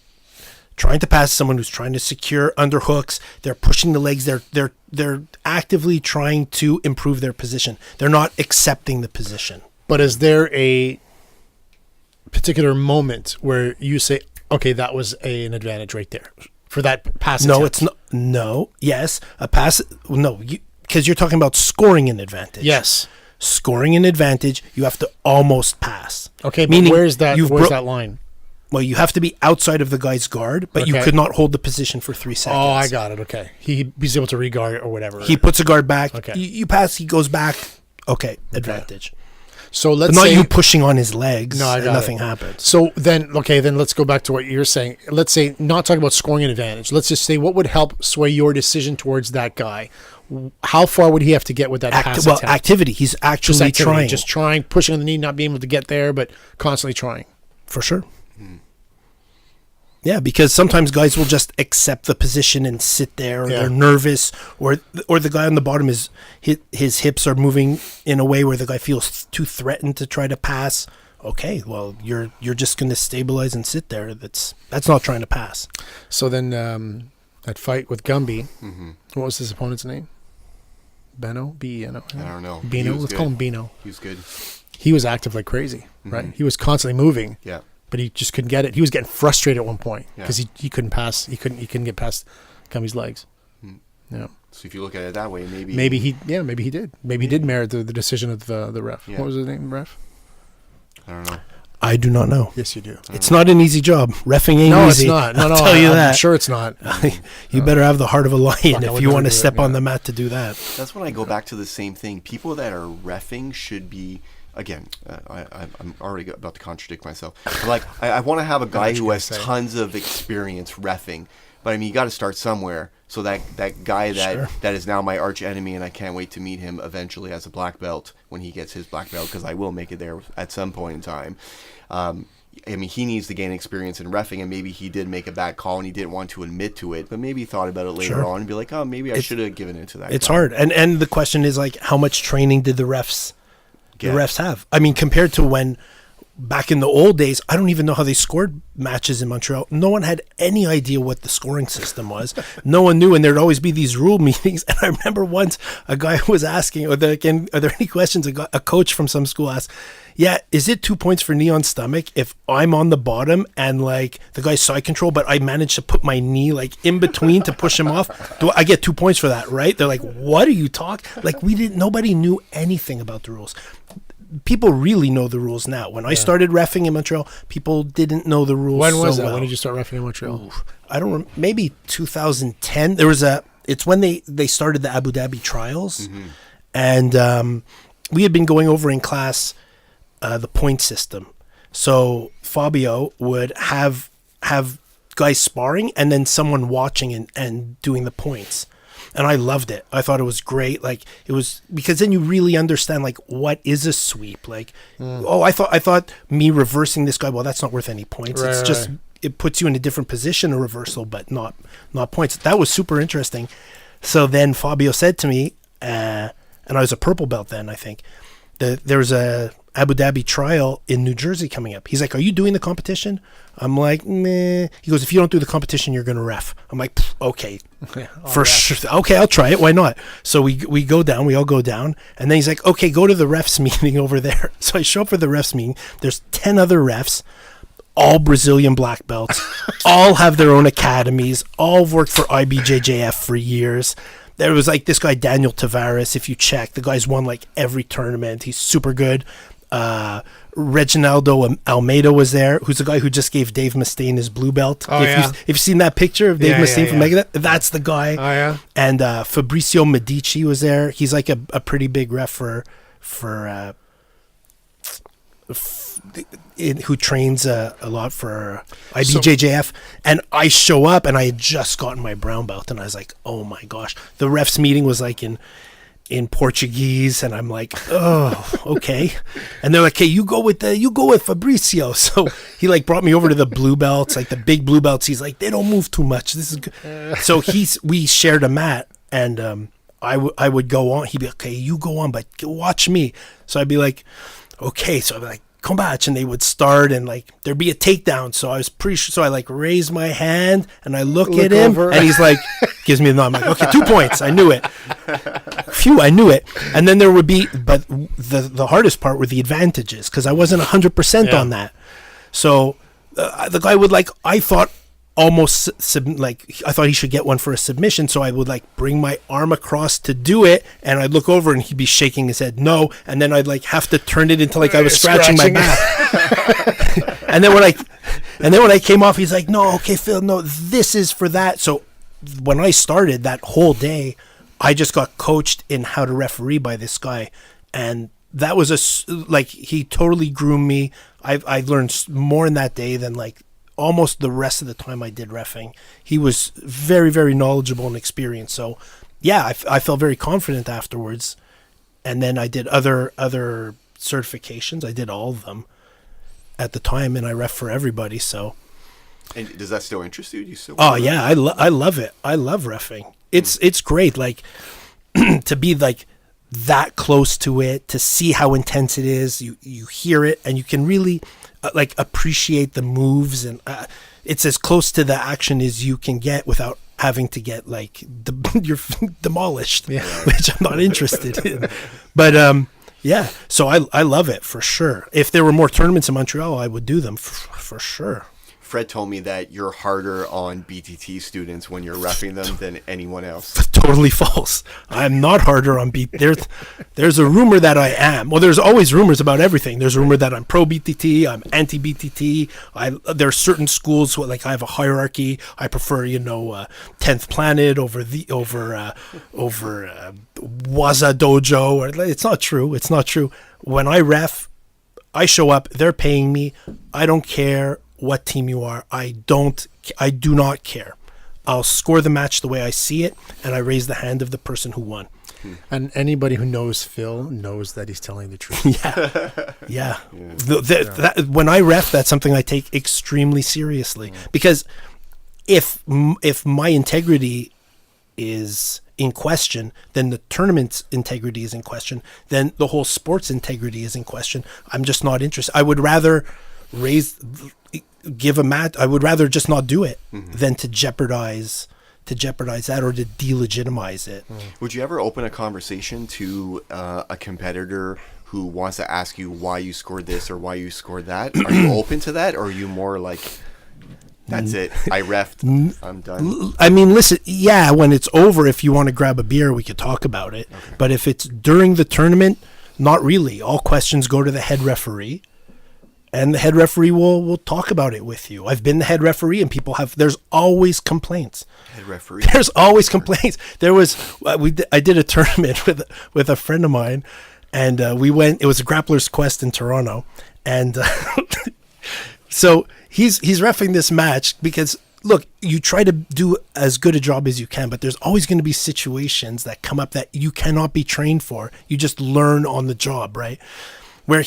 Trying to pass someone who's trying to secure underhooks. They're pushing the legs. They're actively trying to improve their position. They're not accepting the position. But is there a particular moment where you say, okay, that was an advantage right there for that pass attempt? No, it's not. No. Yes. A pass. No, because you're talking about scoring an advantage. Yes. Scoring an advantage, you have to almost pass. Okay, but where's that line? Well, you have to be outside of the guy's guard, but you could not hold the position for 3 seconds. Oh, I got it. Okay. He's able to re-guard or whatever. He puts a guard back. Okay. You pass, he goes back. Okay, advantage. So let's not say you pushing on his legs. No, I got nothing it. happens. So then let's go back to what you're saying. Let's say, not talking about scoring an advantage. Let's just say what would help sway your decision towards that guy. How far would he have to get with that pass attempt? Activity. He's actually trying. Just trying, pushing on the knee, not being able to get there, but constantly trying. For sure. Yeah, because sometimes guys will just accept the position and sit there, or they're nervous, or the guy on the bottom is his hips are moving in a way where the guy feels too threatened to try to pass. Okay, well you're just going to stabilize and sit there. That's not trying to pass. So then, that fight with Gumby. What was his opponent's name? Beno? B-E-N-O? I don't know. Bino? Let's call him Bino. He was good. He was active like crazy, right? He was constantly moving. Yeah. But he just couldn't get it. He was getting frustrated at one point Yeah. because he couldn't pass. He couldn't get past Gumby's legs. Yeah. So if you look at it that way, maybe Maybe he did. Maybe he did merit the decision of the ref. Yeah. What was his name, ref? I don't know. I do not know. Yes, you do. It's not an easy job. Reffing ain't No, easy. it's not. No, I'll no, tell you I'm that. sure it's not. You better have the heart of a lion I if would you never want to do it, step on yeah. the mat to do that. That's when I go back to the same thing. People that are reffing should be, again, I'm already about to contradict myself. But like, I want to have a guy what who you're has gonna say. tons of experience reffing. But I mean, you got to start somewhere. So that guy that is now my arch enemy, and I can't wait to meet him eventually as a black belt when he gets his black belt, because I will make it there at some point in time. I mean, he needs to gain experience in reffing, and maybe he did make a bad call and he didn't want to admit to it, but maybe he thought about it later on and be like, oh, maybe I should have given it to that It's guy. hard. And the question is, like, how much training did the refs have? I mean, compared to when back in the old days, I don't even know how they scored matches in Montreal. No one had any idea what the scoring system was. No one knew, and there'd always be these rule meetings. And I remember once a guy was asking, are there any questions? A coach from some school asked, yeah, is it 2 points for knee on stomach if I'm on the bottom and like the guy's side control, but I managed to put my knee like in between to push him off? Do I get 2 points for that, right? They're like, what are you talking? Like, nobody knew anything about the rules. People really know the rules now. When I started reffing in Montreal, people didn't know the rules. When was so that? well. When did you start reffing in Montreal? I don't maybe 2010. It's when they started the Abu Dhabi trials, and we had been going over in class the point system. So Fabio would have guys sparring and then someone watching and doing the points. And I loved it. I thought it was great. Like, it was, because then you really understand, like, what is a sweep? Like, I thought me reversing this guy, well, that's not worth any points. Right, it's right, just, right. it puts you in a different position, a reversal, but not points. That was super interesting. So then Fabio said to me, and I was a purple belt then, I think, that there was a Abu Dhabi trial in New Jersey coming up. He's like, are you doing the competition? I'm like, meh. He goes, if you don't do the competition, you're going to ref. I'm like, okay, for sure. Okay, I'll try it. Why not? So we go down. We all go down. And then he's like, okay, go to the refs meeting over there. So I show up for the refs meeting. There's 10 other refs, all Brazilian black belts, all have their own academies, all have worked for IBJJF for years. There was like this guy, Daniel Tavares, if you check, the guy's won like every tournament. He's super good. Reginaldo Almeida was there, who's the guy who just gave Dave Mustaine his blue belt. If you've seen that picture of Dave Mustaine from Megadeth, that's the guy. Oh, yeah. And Fabrizio Medici was there. He's like a pretty big ref for who trains a lot for IBJJF. And I show up and I had just gotten my brown belt and I was like, oh my gosh. The refs meeting was like in Portuguese, and I'm like, oh, okay. And they're like, hey, you go with Fabrizio. So he like brought me over to the blue belts, like the big blue belts. He's like, they don't move too much. This is good. So we shared a mat, and I would go on. He'd be like, okay, you go on, but watch me. So I'd be like, okay. So I'd be like, combats, and they would start, and like there'd be a takedown. So I was pretty sure. So I like raise my hand and I look at him, over. and he's like, gives me the nod. I'm like, okay, 2 points. I knew it. Phew, I knew it. And then there would be, but the hardest part were the advantages, because I wasn't 100% on that. So the guy would like, I thought almost I thought he should get one for a submission. So I would like bring my arm across to do it, and I'd look over and he'd be shaking his head no, and then I'd like have to turn it into like I was scratching my back. and then when I came off, he's like, no, okay, Phil, no, this is for that. So when I started that whole day, I just got coached in how to referee by this guy, and that was he totally groomed me. I learned more in that day than like almost the rest of the time I did reffing. He was very, very knowledgeable and experienced. So yeah, I felt very confident afterwards. And then I did other certifications. I did all of them at the time, and I ref for everybody. So. And does that still interest you? Do you still? Oh yeah, I love it. I love reffing. It's great. Like to be like that close to it, to see how intense it is. You hear it, and you can really like appreciate the moves, and it's as close to the action as you can get without having to get like you're demolished, which I'm not interested in. But yeah, so I love it for sure. If there were more tournaments in Montreal, I would do them for sure. Fred told me that you're harder on BTT students when you're reffing them than anyone else. Totally false. I'm not harder on There's a rumor that I am. Well, there's always rumors about everything. There's a rumor that I'm pro BTT. I'm anti BTT. There are certain schools where, like, I have a hierarchy. I prefer 10th Planet over Waza Dojo. It's not true. It's not true. When I ref, I show up. They're paying me. I don't care what team you are. I do not care. I'll score the match the way I see it, and I raise the hand of the person who won. And anybody who knows Phil knows that he's telling the truth. Yeah. When I ref, that's something I take extremely seriously, because if my integrity is in question, then the tournament's integrity is in question, then the whole sport's integrity is in question. I'm just not interested. I would rather give a match. I would rather just not do it than to jeopardize that or to delegitimize it. Would you ever open a conversation to a competitor who wants to ask you why you scored this or why you scored that? Are you open to that, or are you more like, that's it, I refed, I'm done? I mean, listen, yeah, when it's over, if you want to grab a beer, we could talk about it. Okay. But if it's during the tournament, not really. All questions go to the head referee, and the head referee will talk about it with you. I've been the head referee, and there's always complaints. Head referee. There's always complaints. I did a tournament with a friend of mine, and we went. It was a Grappler's Quest in Toronto, and so he's reffing this match because, look, you try to do as good a job as you can, but there's always going to be situations that come up that you cannot be trained for. You just learn on the job, right? Where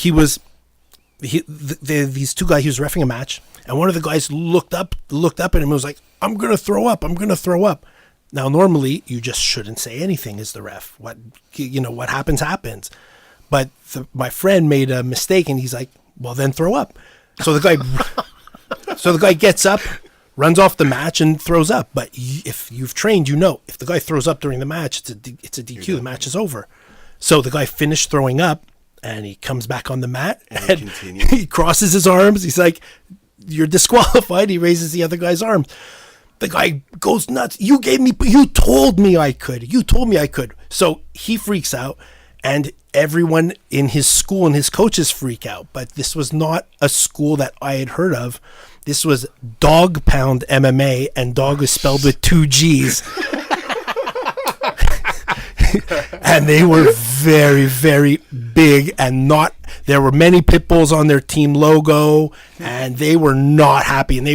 these two guys, he was reffing a match, and one of the guys looked up at him and was like, I'm going to throw up. Now, normally, you just shouldn't say anything as the ref. What happens. But my friend made a mistake, and he's like, well, then throw up. So the guy gets up, runs off the match, and throws up. But if you've trained, if the guy throws up during the match, it's a DQ. The match is over. So the guy finished throwing up, and he comes back on the mat, and he crosses his arms. He's like, you're disqualified. He raises the other guy's arms. The guy goes nuts. You told me I could. So he freaks out, and everyone in his school and his coaches freak out. But this was not a school that I had heard of. This was Dog Pound MMA, and dog is spelled with 2 G's. And they were very, very big, and there were many pit bulls on their team logo, and they were not happy, and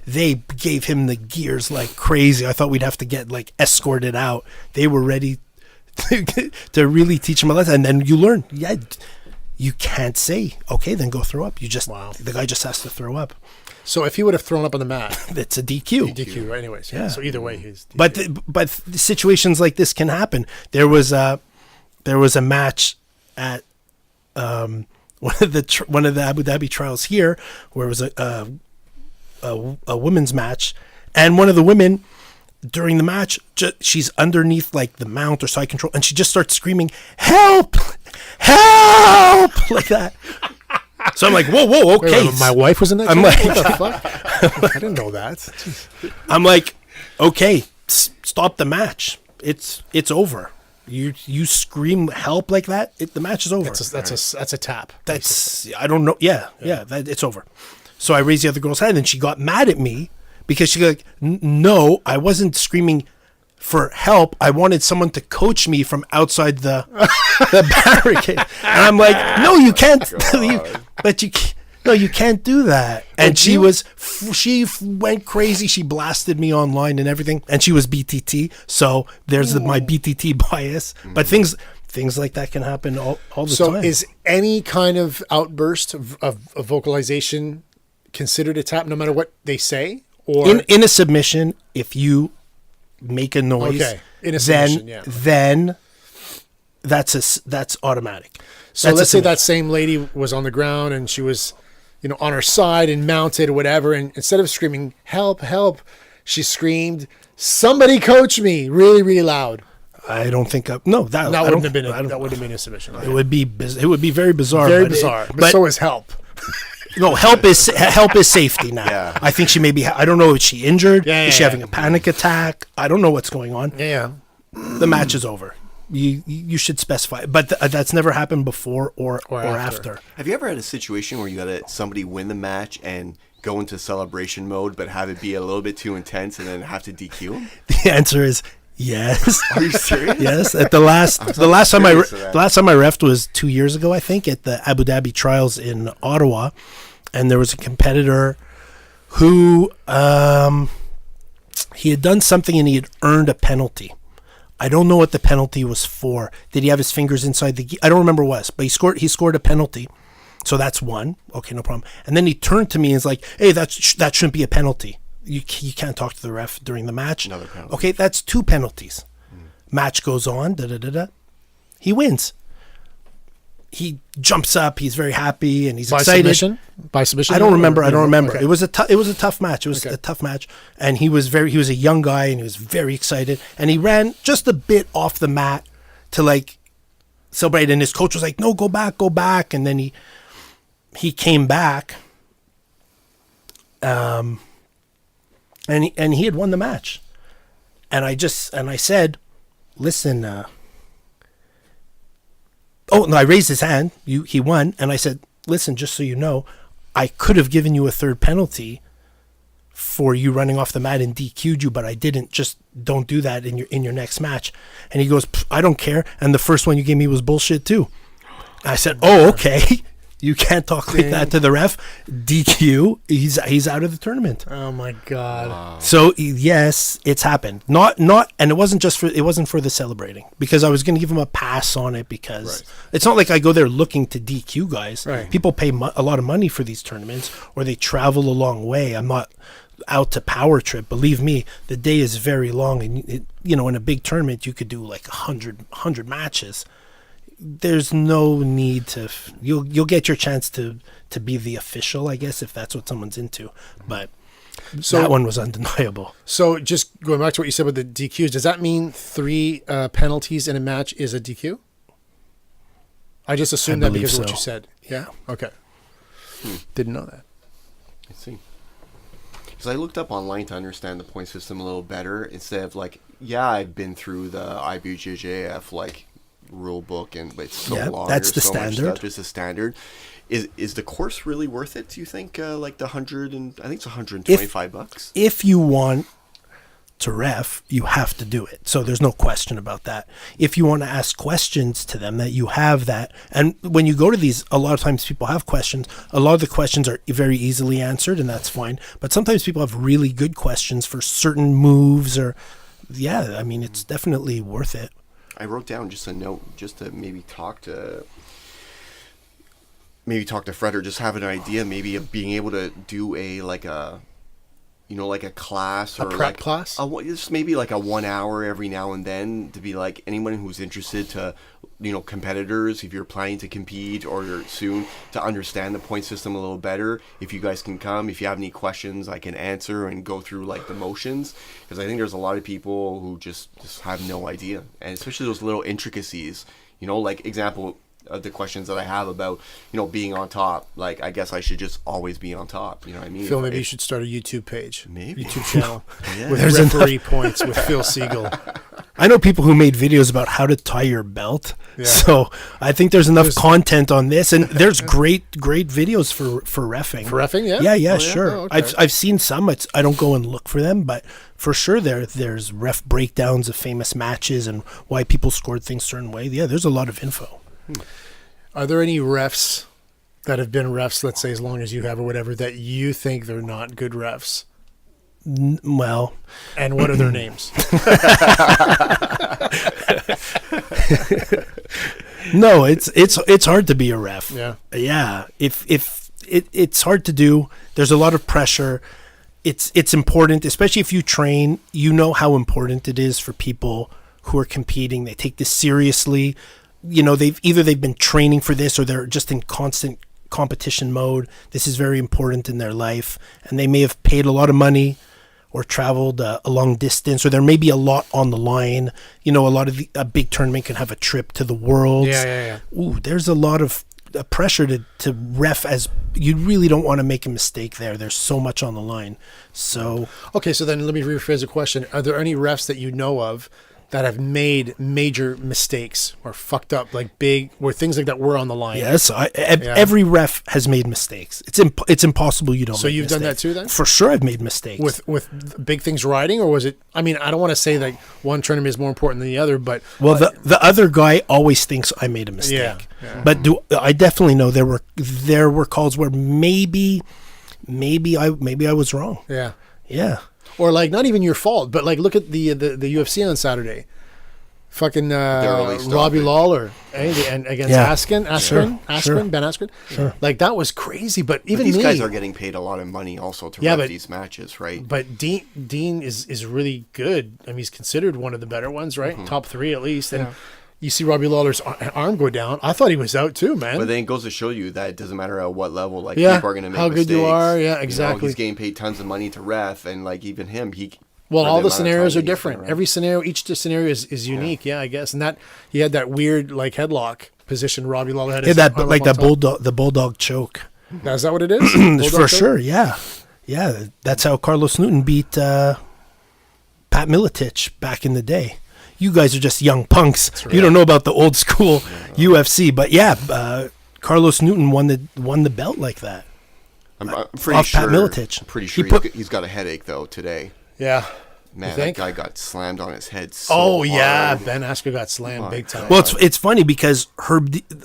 they gave him the gears like crazy. I thought we'd have to get escorted out. They were ready to really teach him a lesson, and then you learn. Yeah, you can't say, okay, then go throw up. The guy just has to throw up. So if he would have thrown up on the mat, it's a DQ. DQ, right? Anyways, yeah. So either way, he's DQ. But situations like this can happen. There was a match at one of the Abu Dhabi trials here, where it was a women's match, and one of the women during the match, she's underneath the mount or side control, and she just starts screaming, "Help! Help!" like that. So I'm like, whoa, okay. Wait, my wife was in that. I'm like, what the fuck? I didn't know that. Jeez. I'm like, okay, stop the match. It's over. You scream help like that, the match is over. That's a tap. I don't know. Yeah. It's over. So I raised the other girl's hand, and she got mad at me because she like, no, I wasn't screaming for help. I wanted someone to coach me from outside the barricade. And I'm like, no, you can't. You can't do that. And she went crazy. She blasted me online and everything. And she was BTT. So there's my BTT bias. But things like that can happen all the time. So is any kind of outburst of vocalization considered a tap no matter what they say? Or in a submission, if you make a noise, okay. In a submission, then that's automatic. So let's say that same lady was on the ground and she was, on her side and mounted or whatever, and instead of screaming help, help, she screamed Somebody coach me really, really loud. I don't think no that That I wouldn't don't- have been I don't- that would have been a submission. It would be it would be very bizarre. Very but bizarre. But so is help. no help is safety now. Yeah. I think she may be. I don't know if she injured. Yeah, is she yeah, having a panic attack? I don't know what's going on. Yeah. The match is over. You should specify, but that's never happened before or after. Have you ever had a situation where you got somebody win the match and go into celebration mode, but have it be a little bit too intense and then have to DQ them? The answer is yes. Are you serious? Yes. At the last time curious of that. the last time I refed was 2 years ago, I think, at the Abu Dhabi trials in Ottawa, and there was a competitor who he had done something and he had earned a penalty. I don't know what the penalty was for. Did he have his fingers inside the gi? I don't remember what it was, but he scored a penalty. So that's one. Okay, no problem. And then he turned to me and was like, "Hey, that shouldn't be a penalty. You can't talk to the ref during the match." Another penalty. Okay, that's 2 penalties. Match goes on. He wins. He jumps up. He's very happy and he's By excited. submission? By submission? I don't remember. Okay. It was a tough match. It was a tough match, and he was a young guy, and he was very excited, and he ran just a bit off the mat to like celebrate, and his coach was like, "No, go back," and then he came back, and he had won the match, and I said, "Listen." Oh no! I raised his hand. He won, and I said, "Listen, just so you know, I could have given you a third penalty for you running off the mat and DQ'd you, but I didn't. Just don't do that in your next match." And he goes, "I don't care." And the first one you gave me was bullshit too. I said, "Oh, okay. You can't talk like that to the ref. DQ. He's out of the tournament." Oh my God. Wow. So yes, it's happened. Not, and it wasn't for the celebrating, because I was going to give him a pass on it, because it's not like I go there looking to DQ guys. Right. People pay a lot of money for these tournaments, or they travel a long way. I'm not out to power trip. Believe me, the day is very long, and in a big tournament you could do like 100 matches. There's no need to. You'll get your chance to be the official, I guess, if that's what someone's into. But that one was undeniable. So just going back to what you said with the DQs, does that mean 3 penalties in a match is a DQ? I just assumed that believe because of what so. you said. Yeah. Okay. Didn't know that. I see. Because I looked up online to understand the point system a little better, instead of like, I've been through the IBJJF rule book, but it's so long. That's the so much standard. stuff, just the standard. Is the course really worth it? Do you think? Like the I think it's $125. If you want to ref, you have to do it. So there's no question about that. If you want to ask questions to them, that you have that. And when you go to these, a lot of times people have questions. A lot of the questions are very easily answered, and that's fine. But sometimes people have really good questions for certain moves, or it's definitely worth it. I wrote down just a note, just to maybe talk to Fred, or just have an idea, maybe of being able to do a class, or a prep class, just maybe like a 1 hour every now and then, to be like anyone who's interested, to competitors, if you're planning to compete or you're soon, to understand the point system a little better. If you guys can come, if you have any questions, I can answer and go through like the motions, because I think there's a lot of people who just have no idea, and especially those little intricacies, like example of the questions that I have about being on top. Like, I guess I should just always be on top. You know what I mean? Phil, maybe you should start a YouTube page, maybe YouTube channel Yeah. with There's referee points with Phil Segal. I know people who made videos about how to tie your belt. Yeah. So I think there's enough content on this, and there's great videos for reffing. For reffing, yeah? Yeah, Oh, yeah? sure. Oh, okay. I've seen some. I don't go and look for them, but for sure there's ref breakdowns of famous matches and why people scored things certain way. Yeah, there's a lot of info. Are there any refs that have been refs, let's say as long as you have or whatever, that you think they're not good refs? Well, and what are their names? No, it's hard to be a ref. Yeah. If it's hard to do. There's a lot of pressure. It's important, especially if you train. You know how important it is for people who are competing. They take this seriously. They've been training for this, or they're just in constant competition mode. This is very important in their life, and they may have paid a lot of money or traveled a long distance, or there may be a lot on the line. You know, a big tournament can have a trip to the Worlds. Yeah. Ooh, there's a lot of pressure to ref, as you really don't want to make a mistake there. There's so much on the line. So Okay, so then let me rephrase the question. Are there any refs that you know of that have made major mistakes or fucked up, like big, where things like that were on the line? yes, every ref has made mistakes. It's impossible you don't. So make you've done that mistakes. too, then? For sure, I've made mistakes. With big things riding, or was it? I mean, I don't want to say that one tournament is more important than the other, but well, the other guy always thinks I made a mistake. Yeah. But I definitely know there were calls where maybe I was wrong. yeah, Yeah. or like not even your fault, but like look at the UFC on Saturday. Fucking early stop Robbie it. Lawler and against Yeah. Askren, Sure. Ben Askren. Sure. Like that was crazy, but even These me, guys are getting paid a lot of money also to Yeah, ref but- these matches, right? But Dean is really good. I mean, he's considered one of the better ones, right? Top 3 at least. And you see Robbie Lawler's arm go down. I thought he was out too, man. But then it goes to show you that it doesn't matter at what level. Like, Yeah, people are going to make how good you mistakes. are, yeah, You know, exactly. he's getting paid tons of money to ref, and like even him, Well, for all amount the of scenarios time are that he's different. been Every scenario, each scenario is unique. Yeah, I guess. And that he had that weird like headlock position. Robbie Lawler had. Yeah, his that arm like up on that top. the bulldog choke. Now, is that what it is? Bulldog For choke? sure, yeah. That's how Carlos Newton beat Pat Miletich back in the day. You guys are just young punks. You don't know about the old school UFC, but Carlos Newton won the belt like that. I'm pretty Off sure. Pat Miletich. Pretty sure he's got a headache though today. Yeah. Man, You that think? guy got slammed on his head. So Oh yeah, hard. Ben Askren got slammed big time. Well, it's funny because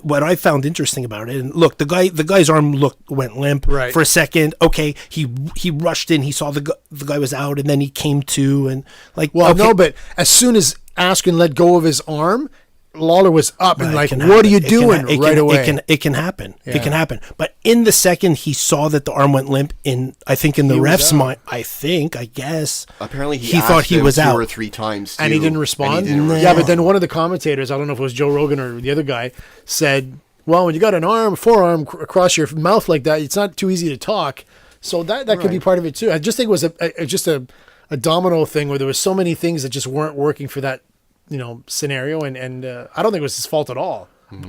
what I found interesting about it, and look, the guy's arm went limp Right. for a second. Okay, he rushed in, he saw the guy was out, and then he came to, and like, well, okay, no, but as soon as Askren let go of his arm, Lawler was up and it like, can what happen. are you It can doing ha- it right can, away? It can happen. Yeah. It can happen. But in the second he saw that the arm went limp, I think in the He was ref's out. mind, I guess Apparently, he thought asked he him was 2 out. or 3 times, And he too, didn't respond. and he didn't No. Yeah, but then one of the commentators, I don't know if it was Joe Rogan or the other guy, said, "Well, when you got an forearm across your mouth like that, it's not too easy to talk." So that could be part of it too. I just think it was just a domino thing where there was so many things that just weren't working for that scenario, and I don't think it was his fault at all.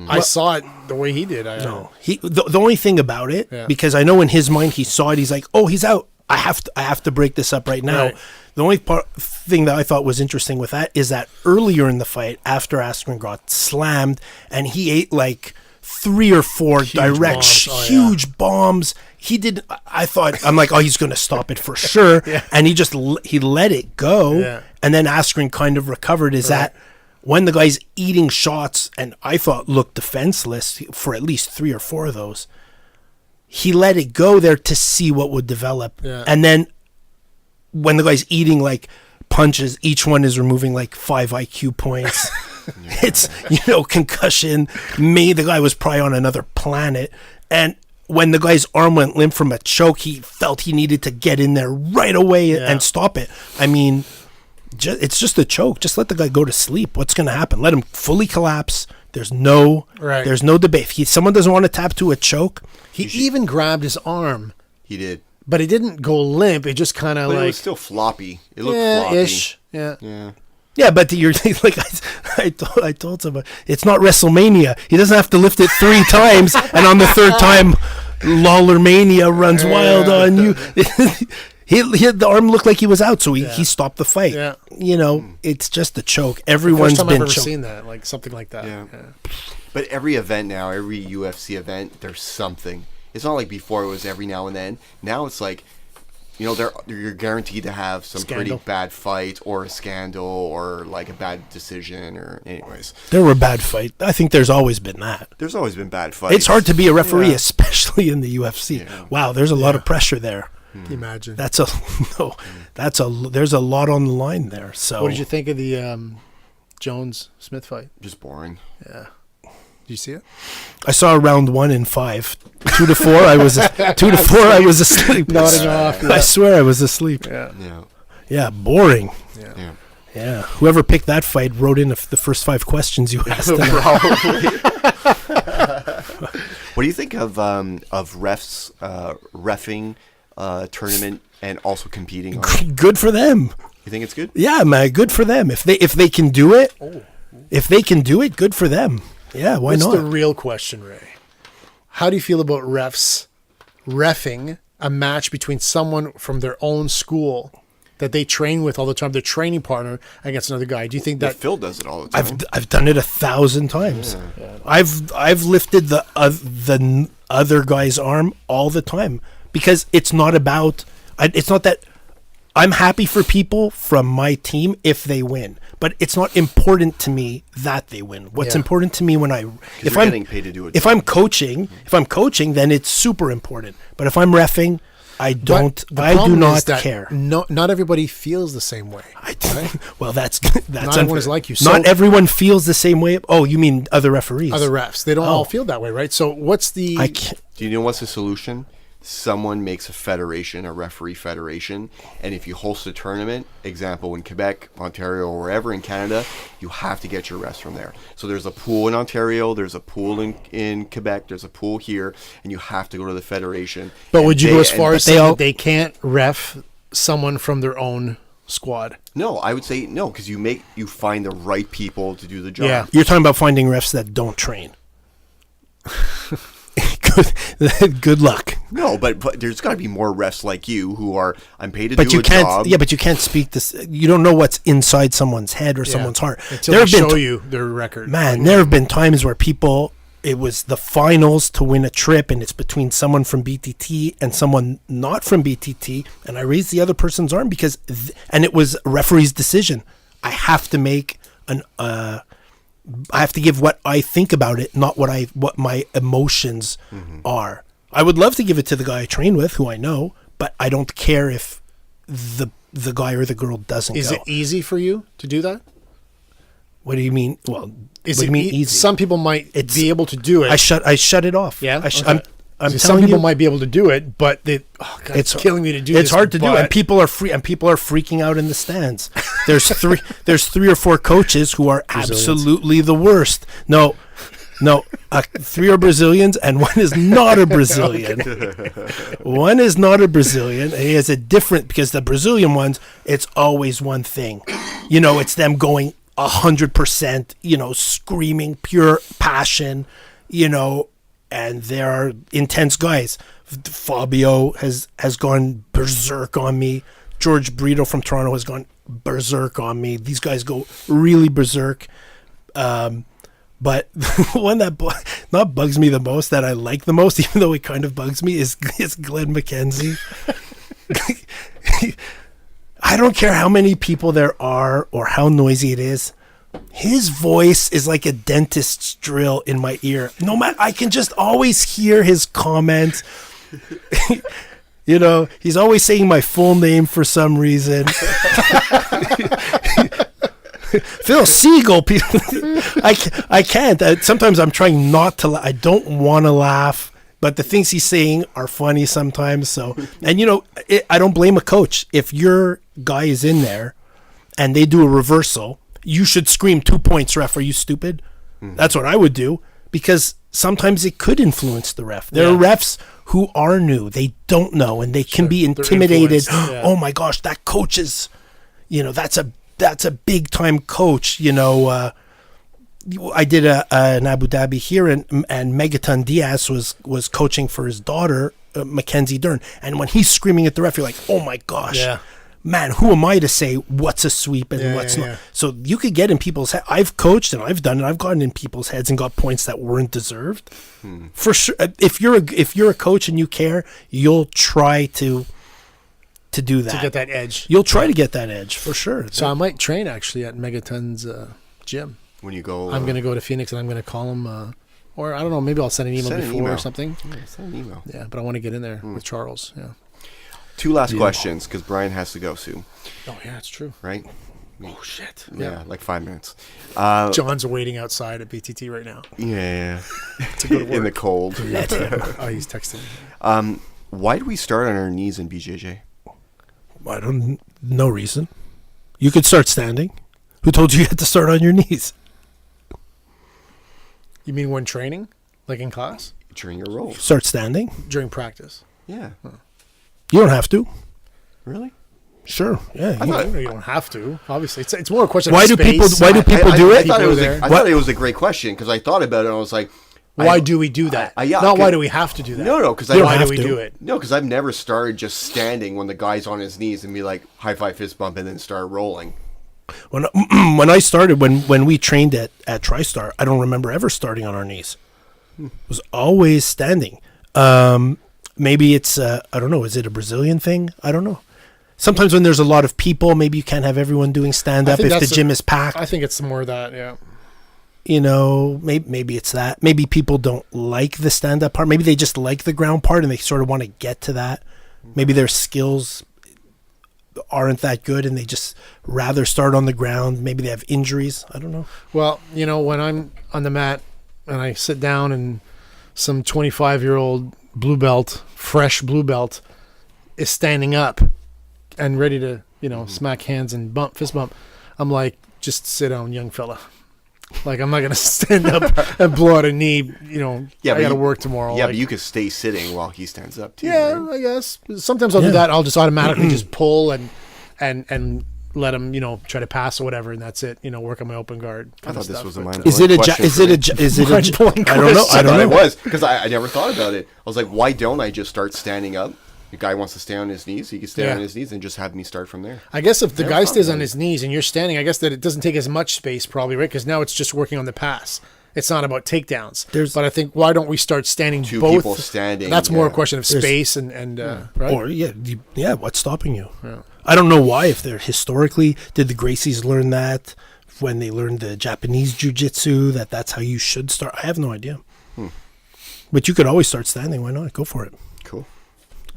I saw it the way he did. no. The only thing about it, Yeah. because I know in his mind he saw it, he's like, oh, he's out. I have to break this up right now. Right. The only thing that I thought was interesting with that is that earlier in the fight, after Askren got slammed, and he ate like 3 or 4 direct bombs. Oh, yeah. huge bombs. He did. I'm like, oh, he's going to stop it for sure. Yeah. And he let it go, Yeah. and then Askren kind of recovered. Is that when the guy's eating shots, and I thought looked defenseless for at least 3 or 4 of those, he let it go there to see what would develop. Yeah. And then when the guy's eating like punches, each one is removing like 5 IQ points. It's, concussion. The guy was probably on another planet. And when the guy's arm went limp from a choke, he felt he needed to get in there right away and stop it. I mean, it's just a choke. Just let the guy go to sleep. What's going to happen? Let him fully collapse. There's no debate. If someone doesn't want to tap to a choke, He even grabbed his arm, He did. but it didn't go limp. It just kind of But it like was still floppy. It looked floppy. ish. Yeah. Yeah. yeah, but you're like I told someone, it's not WrestleMania. He doesn't have to lift it 3 times, and on the 3rd time, Lawler Mania runs wild on you. He had the arm looked like he was out, so he stopped the fight. Yeah. It's just a choke. Everyone's First time been I've ever choked. seen that, like something like that. Yeah. But every event now, every UFC event, there's something. It's not like before it was every now and then. Now it's like, you're guaranteed to have some Scandal. pretty bad fight or a scandal or like a bad decision or anyways. There were bad fights. I think there's always been that. There's always been bad fights. It's hard to be a referee, especially in the UFC. Yeah. Wow, there's a lot of pressure there. Can you imagine? There's a lot on the line there. So What did you think of the Jones Smith fight? Just boring. Yeah. Did you see it? I saw round 1 in 5, 2 to 4. I was 2 to 4. I was asleep. Nodding off. I swear I was asleep. Yeah. Yeah. Yeah, boring. Yeah. Yeah, whoever picked that fight wrote in the first 5 questions you asked them. Probably. What do you think of refs reffing tournament and also competing on it. Good for them. You think it's good? Yeah, man, good for them. If they can do it, good for them. Yeah, why What's not? the real question, Ray? How do you feel about refs reffing a match between someone from their own school that they train with all the time, their training partner, against another guy? Do you think that Phil does it all the time. I've done it 1,000 times. Yeah. I've lifted the other guy's arm all the time because it's not about. It's not that I'm happy for people from my team if they win, but it's not important to me that they win. What's important to me when if I'm getting paid to do it. If I'm coaching, then it's super important. But if I'm reffing, I do not care. No, not everybody feels the same way. Well, that's not everyone is like you. So not everyone feels the same way. Oh, you mean other referees? Other refs, they don't all feel that way, right? So what's the? Do you know what's the solution? Someone makes a federation, a referee federation, and if you host a tournament, example in Quebec, Ontario, or wherever in Canada, you have to get your refs from there. So there's a pool in Ontario, there's a pool in Quebec, there's a pool here, and you have to go to the federation. But would you go as far as saying that they can't ref someone from their own squad? No, I would say no, because you find the right people to do the job. Yeah, you're talking about finding refs that don't train. Good luck. No, but there's got to be more refs like you who are, I'm paid to but do you a can't, job. Yeah, but you can't speak this. You don't know what's inside someone's head or someone's heart. Until they show you their record. Man, there have been times where it was the finals to win a trip, and it's between someone from BTT and someone not from BTT, and I raised the other person's arm because, and it was a referee's decision. I have to make I have to give what I think about it, not what my emotions are. I would love to give it to the guy I train with, who I know, but I don't care if the guy or the girl doesn't. Is it easy for you to do that? What do you mean? Well, is what do it you mean easy? Some people might be able to do it. I shut it off. Yeah, I'm so telling some people you, might be able to do it, but it's killing me to do. It's hard to do, and people are freaking out in the stands. There's 3 or 4 coaches who are absolutely the worst. No, 3 are Brazilians, and 1 is not a Brazilian. 1 is not a Brazilian, and he has a different, because the Brazilian ones, it's always one thing. It's them going 100%, screaming, pure passion, and there are intense guys. Fabio has gone berserk on me. George Brito from Toronto has gone berserk on me. These guys go really berserk. But the one that not bugs me the most, that I like the most, even though it kind of bugs me, is Glenn McKenzie. I don't care how many people there are or how noisy it is. His voice is like a dentist's drill in my ear. No matter, I can just always hear his comments. He's always saying my full name for some reason. Phil Segal, I can't. Sometimes I'm trying not to. I don't want to laugh, but the things he's saying are funny sometimes. So, and I don't blame a coach if your guy is in there and they do a reversal. You should scream 2 points, ref. Are you stupid? That's what I would do, because sometimes it could influence the ref. There are refs who are new. They don't know, and they can be intimidated. Oh my gosh, that coach is, that's a big time coach. I did an Abu Dhabi here, and Megaton Diaz was coaching for his daughter, Mackenzie Dern. And when he's screaming at the ref, you're like, oh my gosh. Yeah. Man, who am I to say what's a sweep and what's not? So you could get in people's heads. I've coached and I've done it. I've gotten in people's heads and got points that weren't deserved. For sure. If you're a coach and you care, you'll try to do that. To get that edge. You'll try to get that edge, for sure. So I might train actually at Megaton's gym. When you go... I'm going to go to Phoenix and I'm going to call him, or I don't know, maybe I'll send an email before or something. Yeah, send an email. Yeah, but I want to get in there with Charles, 2 last questions, because Brian has to go soon. Oh, yeah, it's true. Right? Oh, shit. Yeah, like 5 minutes. John's waiting outside at BTT right now. Yeah. To go to work. In the cold. Oh, he's texting me. Why do we start on our knees in BJJ? No reason. You could start standing. Who told you had to start on your knees? You mean when training? Like in class? During your rolls. Start standing? During practice? Yeah. You don't have to. Really? Sure. Yeah. You don't have to. Obviously, it's more a question. Why of do people? space. Why do people do I it? thought it was. there. I thought it was a great question because I thought about it and I was like, Why do we do that? yeah, Not why 'cause- do we have to do that? No, because don't why have do we to. do it? No, because I've never started just standing when the guy's on his knees and be like high five fist bump and then start rolling. When when I started, when we trained at TriStar, I don't remember ever starting on our knees. It was always standing. Maybe it's I don't know. Is it a Brazilian thing? I don't know. Sometimes when there's a lot of people, maybe you can't have everyone doing stand up if the gym is packed. I think it's more of that. Yeah. You know, maybe it's that. Maybe people don't like the stand up part. Maybe they just like the ground part and they sort of want to get to that. Maybe their skills aren't that good and they just rather start on the ground. Maybe they have injuries. I don't know. Well, when I'm on the mat and I sit down and some 25-year-old blue belt, fresh blue belt, is standing up and ready to, smack hands and fist bump, I'm like, just sit down, young fella. Like, I'm not going to stand up and blow out a knee, I got to work tomorrow. Yeah, like, but you could stay sitting while he stands up too. yeah, right? I guess. Sometimes I'll do that. I'll just automatically just pull and let him, try to pass or whatever, and that's it. Work on my open guard. I thought this was a mind. Is it a I don't know. I thought it was because I never thought about it. I was like, why don't I just start standing up? The guy wants to stay on his knees. He can stay on his knees and just have me start from there. I guess if the guy stays on his knees and you're standing, I guess that it doesn't take as much space probably, right? Because now it's just working on the pass. It's not about takedowns. But I think why don't we start standing Two both? people standing. That's more a question of space and right? Or what's stopping you? Yeah. I don't know why. If they're historically, did the Gracies learn that when they learned the Japanese jiu-jitsu, that's how you should start? I have no idea. But you could always start standing. Why not? Go for it. Cool.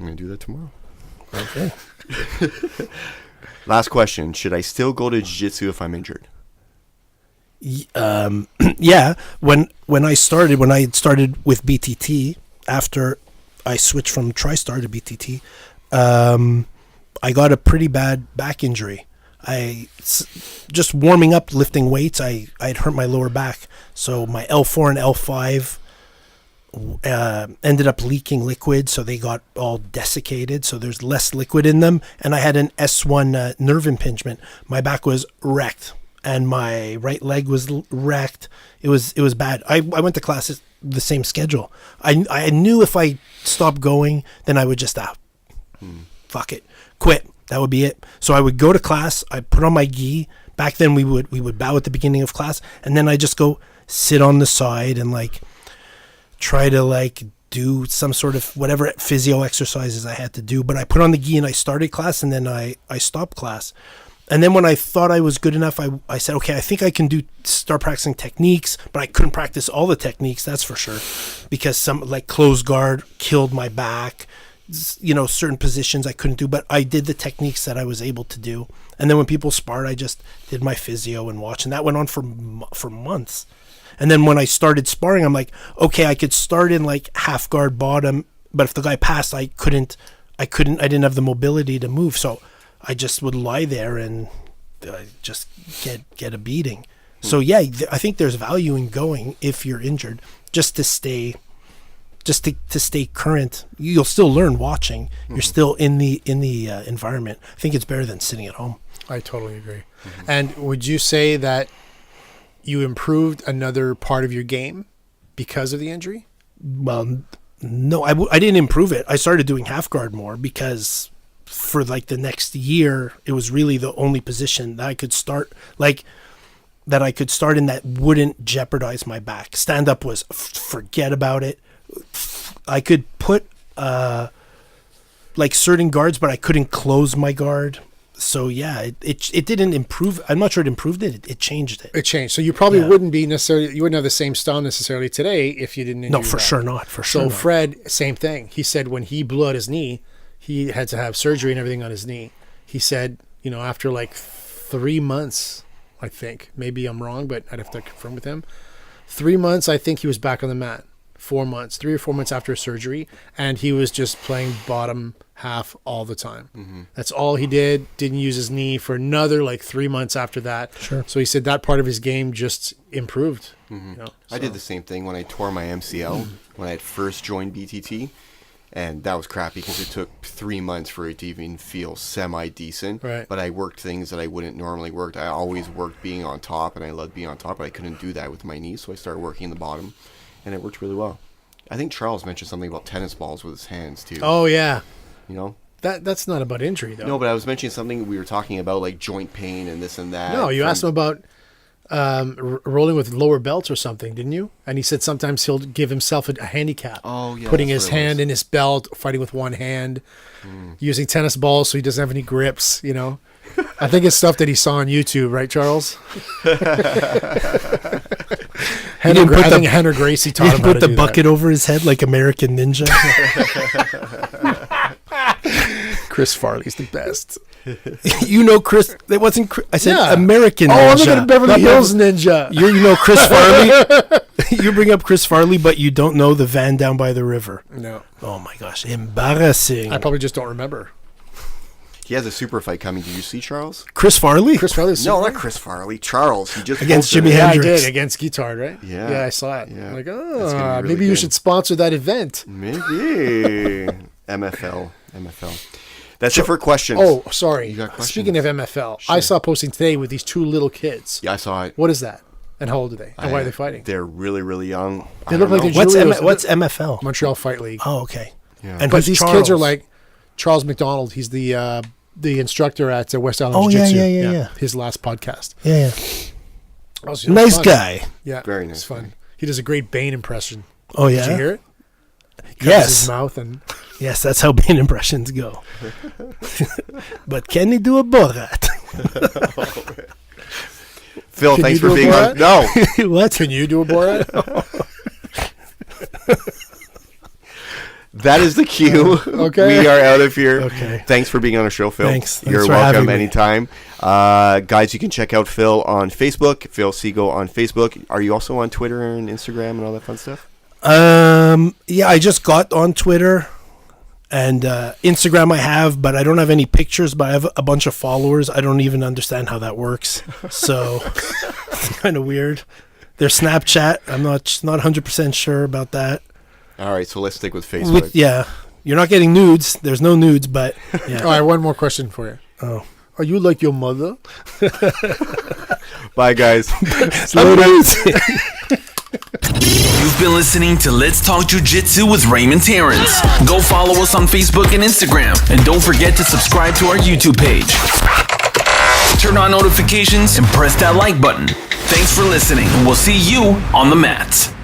I'm going to do that tomorrow. Okay. Last question. Should I still go to jiu-jitsu if I'm injured? Yeah. When I started with BTT, after I switched from TriStar to BTT, I got a pretty bad back injury. Just warming up lifting weights, I'd hurt my lower back. So my L4 and L5 ended up leaking liquid, so they got all desiccated, so there's less liquid in them, and I had an S1 nerve impingement. My back was wrecked and my right leg was wrecked. It was bad. I went to classes the same schedule. I knew if I stopped going, then I would just fuck it, quit. That would be it. So I would go to class, I put on my gi. Back then we would bow at the beginning of class, and then I just go sit on the side and try to do some sort of whatever physio exercises I had to do. But I put on the gi and I started class, and then I stopped class. And then when I thought I was good enough, I said, okay, I think I can start practicing techniques, but I couldn't practice all the techniques, that's for sure, because some closed guard killed my back. Certain positions I couldn't do, but I did the techniques that I was able to do. And then when people sparred, I just did my physio and watch, and that went on for months. And then when I started sparring, I'm like, okay, I could start in half guard bottom, but if the guy passed, I didn't have the mobility to move. So I just would lie there and just get a beating. So yeah, I think there's value in going if you're injured, just to stay current. You'll still learn watching. You're still in the environment. I think it's better than sitting at home. I totally agree. And would you say that you improved another part of your game because of the injury? Well, no, I didn't improve it. I started doing half guard more because for the next year, it was really the only position that I could start in that wouldn't jeopardize my back. Stand up was forget about it. I could put certain guards, but I couldn't close my guard. So yeah, it didn't improve. I'm not sure it improved it. It changed it. It changed. So you probably wouldn't have the same style necessarily today if you didn't injure No, for that. sure not. For sure. So not. Fred, same thing. He said when he blew out his knee, he had to have surgery and everything on his knee. He said, after 3 months, I think, maybe I'm wrong, but I'd have to confirm with him. 3 months, I think he was back on the mat. 4 months, 3 or 4 months after surgery, and he was just playing bottom half all the time. That's all he did. Didn't use his knee for another 3 months after that. Sure. So he said that part of his game just improved. I did the same thing when I tore my MCL when I had first joined BTT. And that was crappy because it took 3 months for it to even feel semi-decent. Right. But I worked things that I wouldn't normally work. I always worked being on top, and I loved being on top, but I couldn't do that with my knees, so I started working the bottom, and it worked really well. I think Charles mentioned something about tennis balls with his hands, too. Oh, yeah. You know? That's not about injury, though. No, but I was mentioning something we were talking about, like joint pain and this and that. No, you asked him about rolling with lower belts or something, didn't you? And he said sometimes he'll give himself a handicap. Oh, yeah. Putting that's his what it hand was. in his belt, fighting with one hand, using tennis balls so he doesn't have any grips, you know? I think it's stuff that he saw on YouTube, right, Charles? I think Henry Gracie taught him how to put the do bucket over his head like American Ninja. that. Chris Farley's the best. You know, Chris. It wasn't. I said Yeah. American. Oh, Ninja. I'm looking at Beverly Not Hills Ninja. You know Chris Farley. You bring up Chris Farley, but you don't know the van down by the river. No. Oh my gosh, embarrassing. I probably just don't remember. He has a super fight coming. Did you see Charles? Chris Farley Chris Farley's No, super- not Chris Farley. Charles. He just Against posted Jimi it. Yeah, I Hendrix. did against Guitar, right? Yeah. Yeah, I saw it. Yeah. I'm like, That's gonna be really maybe you good. should sponsor that event. Maybe. MFL. That's it for questions. Oh, sorry. You got questions? Speaking of MFL, I saw posting today with these two little kids. Yeah, I saw it. What is that? And how old are they? And why are they fighting? They're really, really young. They I look don't like know. they're What's MFL? Montreal Fight League. Oh, okay. Yeah. And But who's these Charles? kids are like Charles McDonald. He's the instructor at West Island Oh, yeah, Jiu-Jitsu. yeah. His last podcast. Yeah. That was Nice fun. guy. Yeah, Very It's nice fun. guy. He does a great Bane impression. Oh yeah. Did you hear it? Covers Yes. his mouth and Yes, that's how Bane impressions go. But can he do a Borat? Phil, Can thanks you for do a being on. Borat? No. What? can you do a Borat? That is the cue. Okay. We are out of here. Okay. Thanks for being on the show, Phil. Thanks. You're Thanks for welcome having me. anytime. Guys, you can check out Phil on Facebook, Phil Segal on Facebook. Are you also on Twitter and Instagram and all that fun stuff? Yeah, I just got on Twitter and Instagram. I have, but I don't have any pictures. But I have a bunch of followers. I don't even understand how that works. So it's kind of weird. There's Snapchat. I'm not 100% sure about that. All right, so let's stick with Facebook. Yeah, you're not getting nudes. There's no nudes, but yeah. All right, one more question for you. Oh. Are you like your mother? Bye, guys. Amazing. You've been listening to Let's Talk Jiu-Jitsu with Raymond Terrence. Go follow us on Facebook and Instagram. And don't forget to subscribe to our YouTube page. Turn on notifications and press that like button. Thanks for listening, and we'll see you on the mat.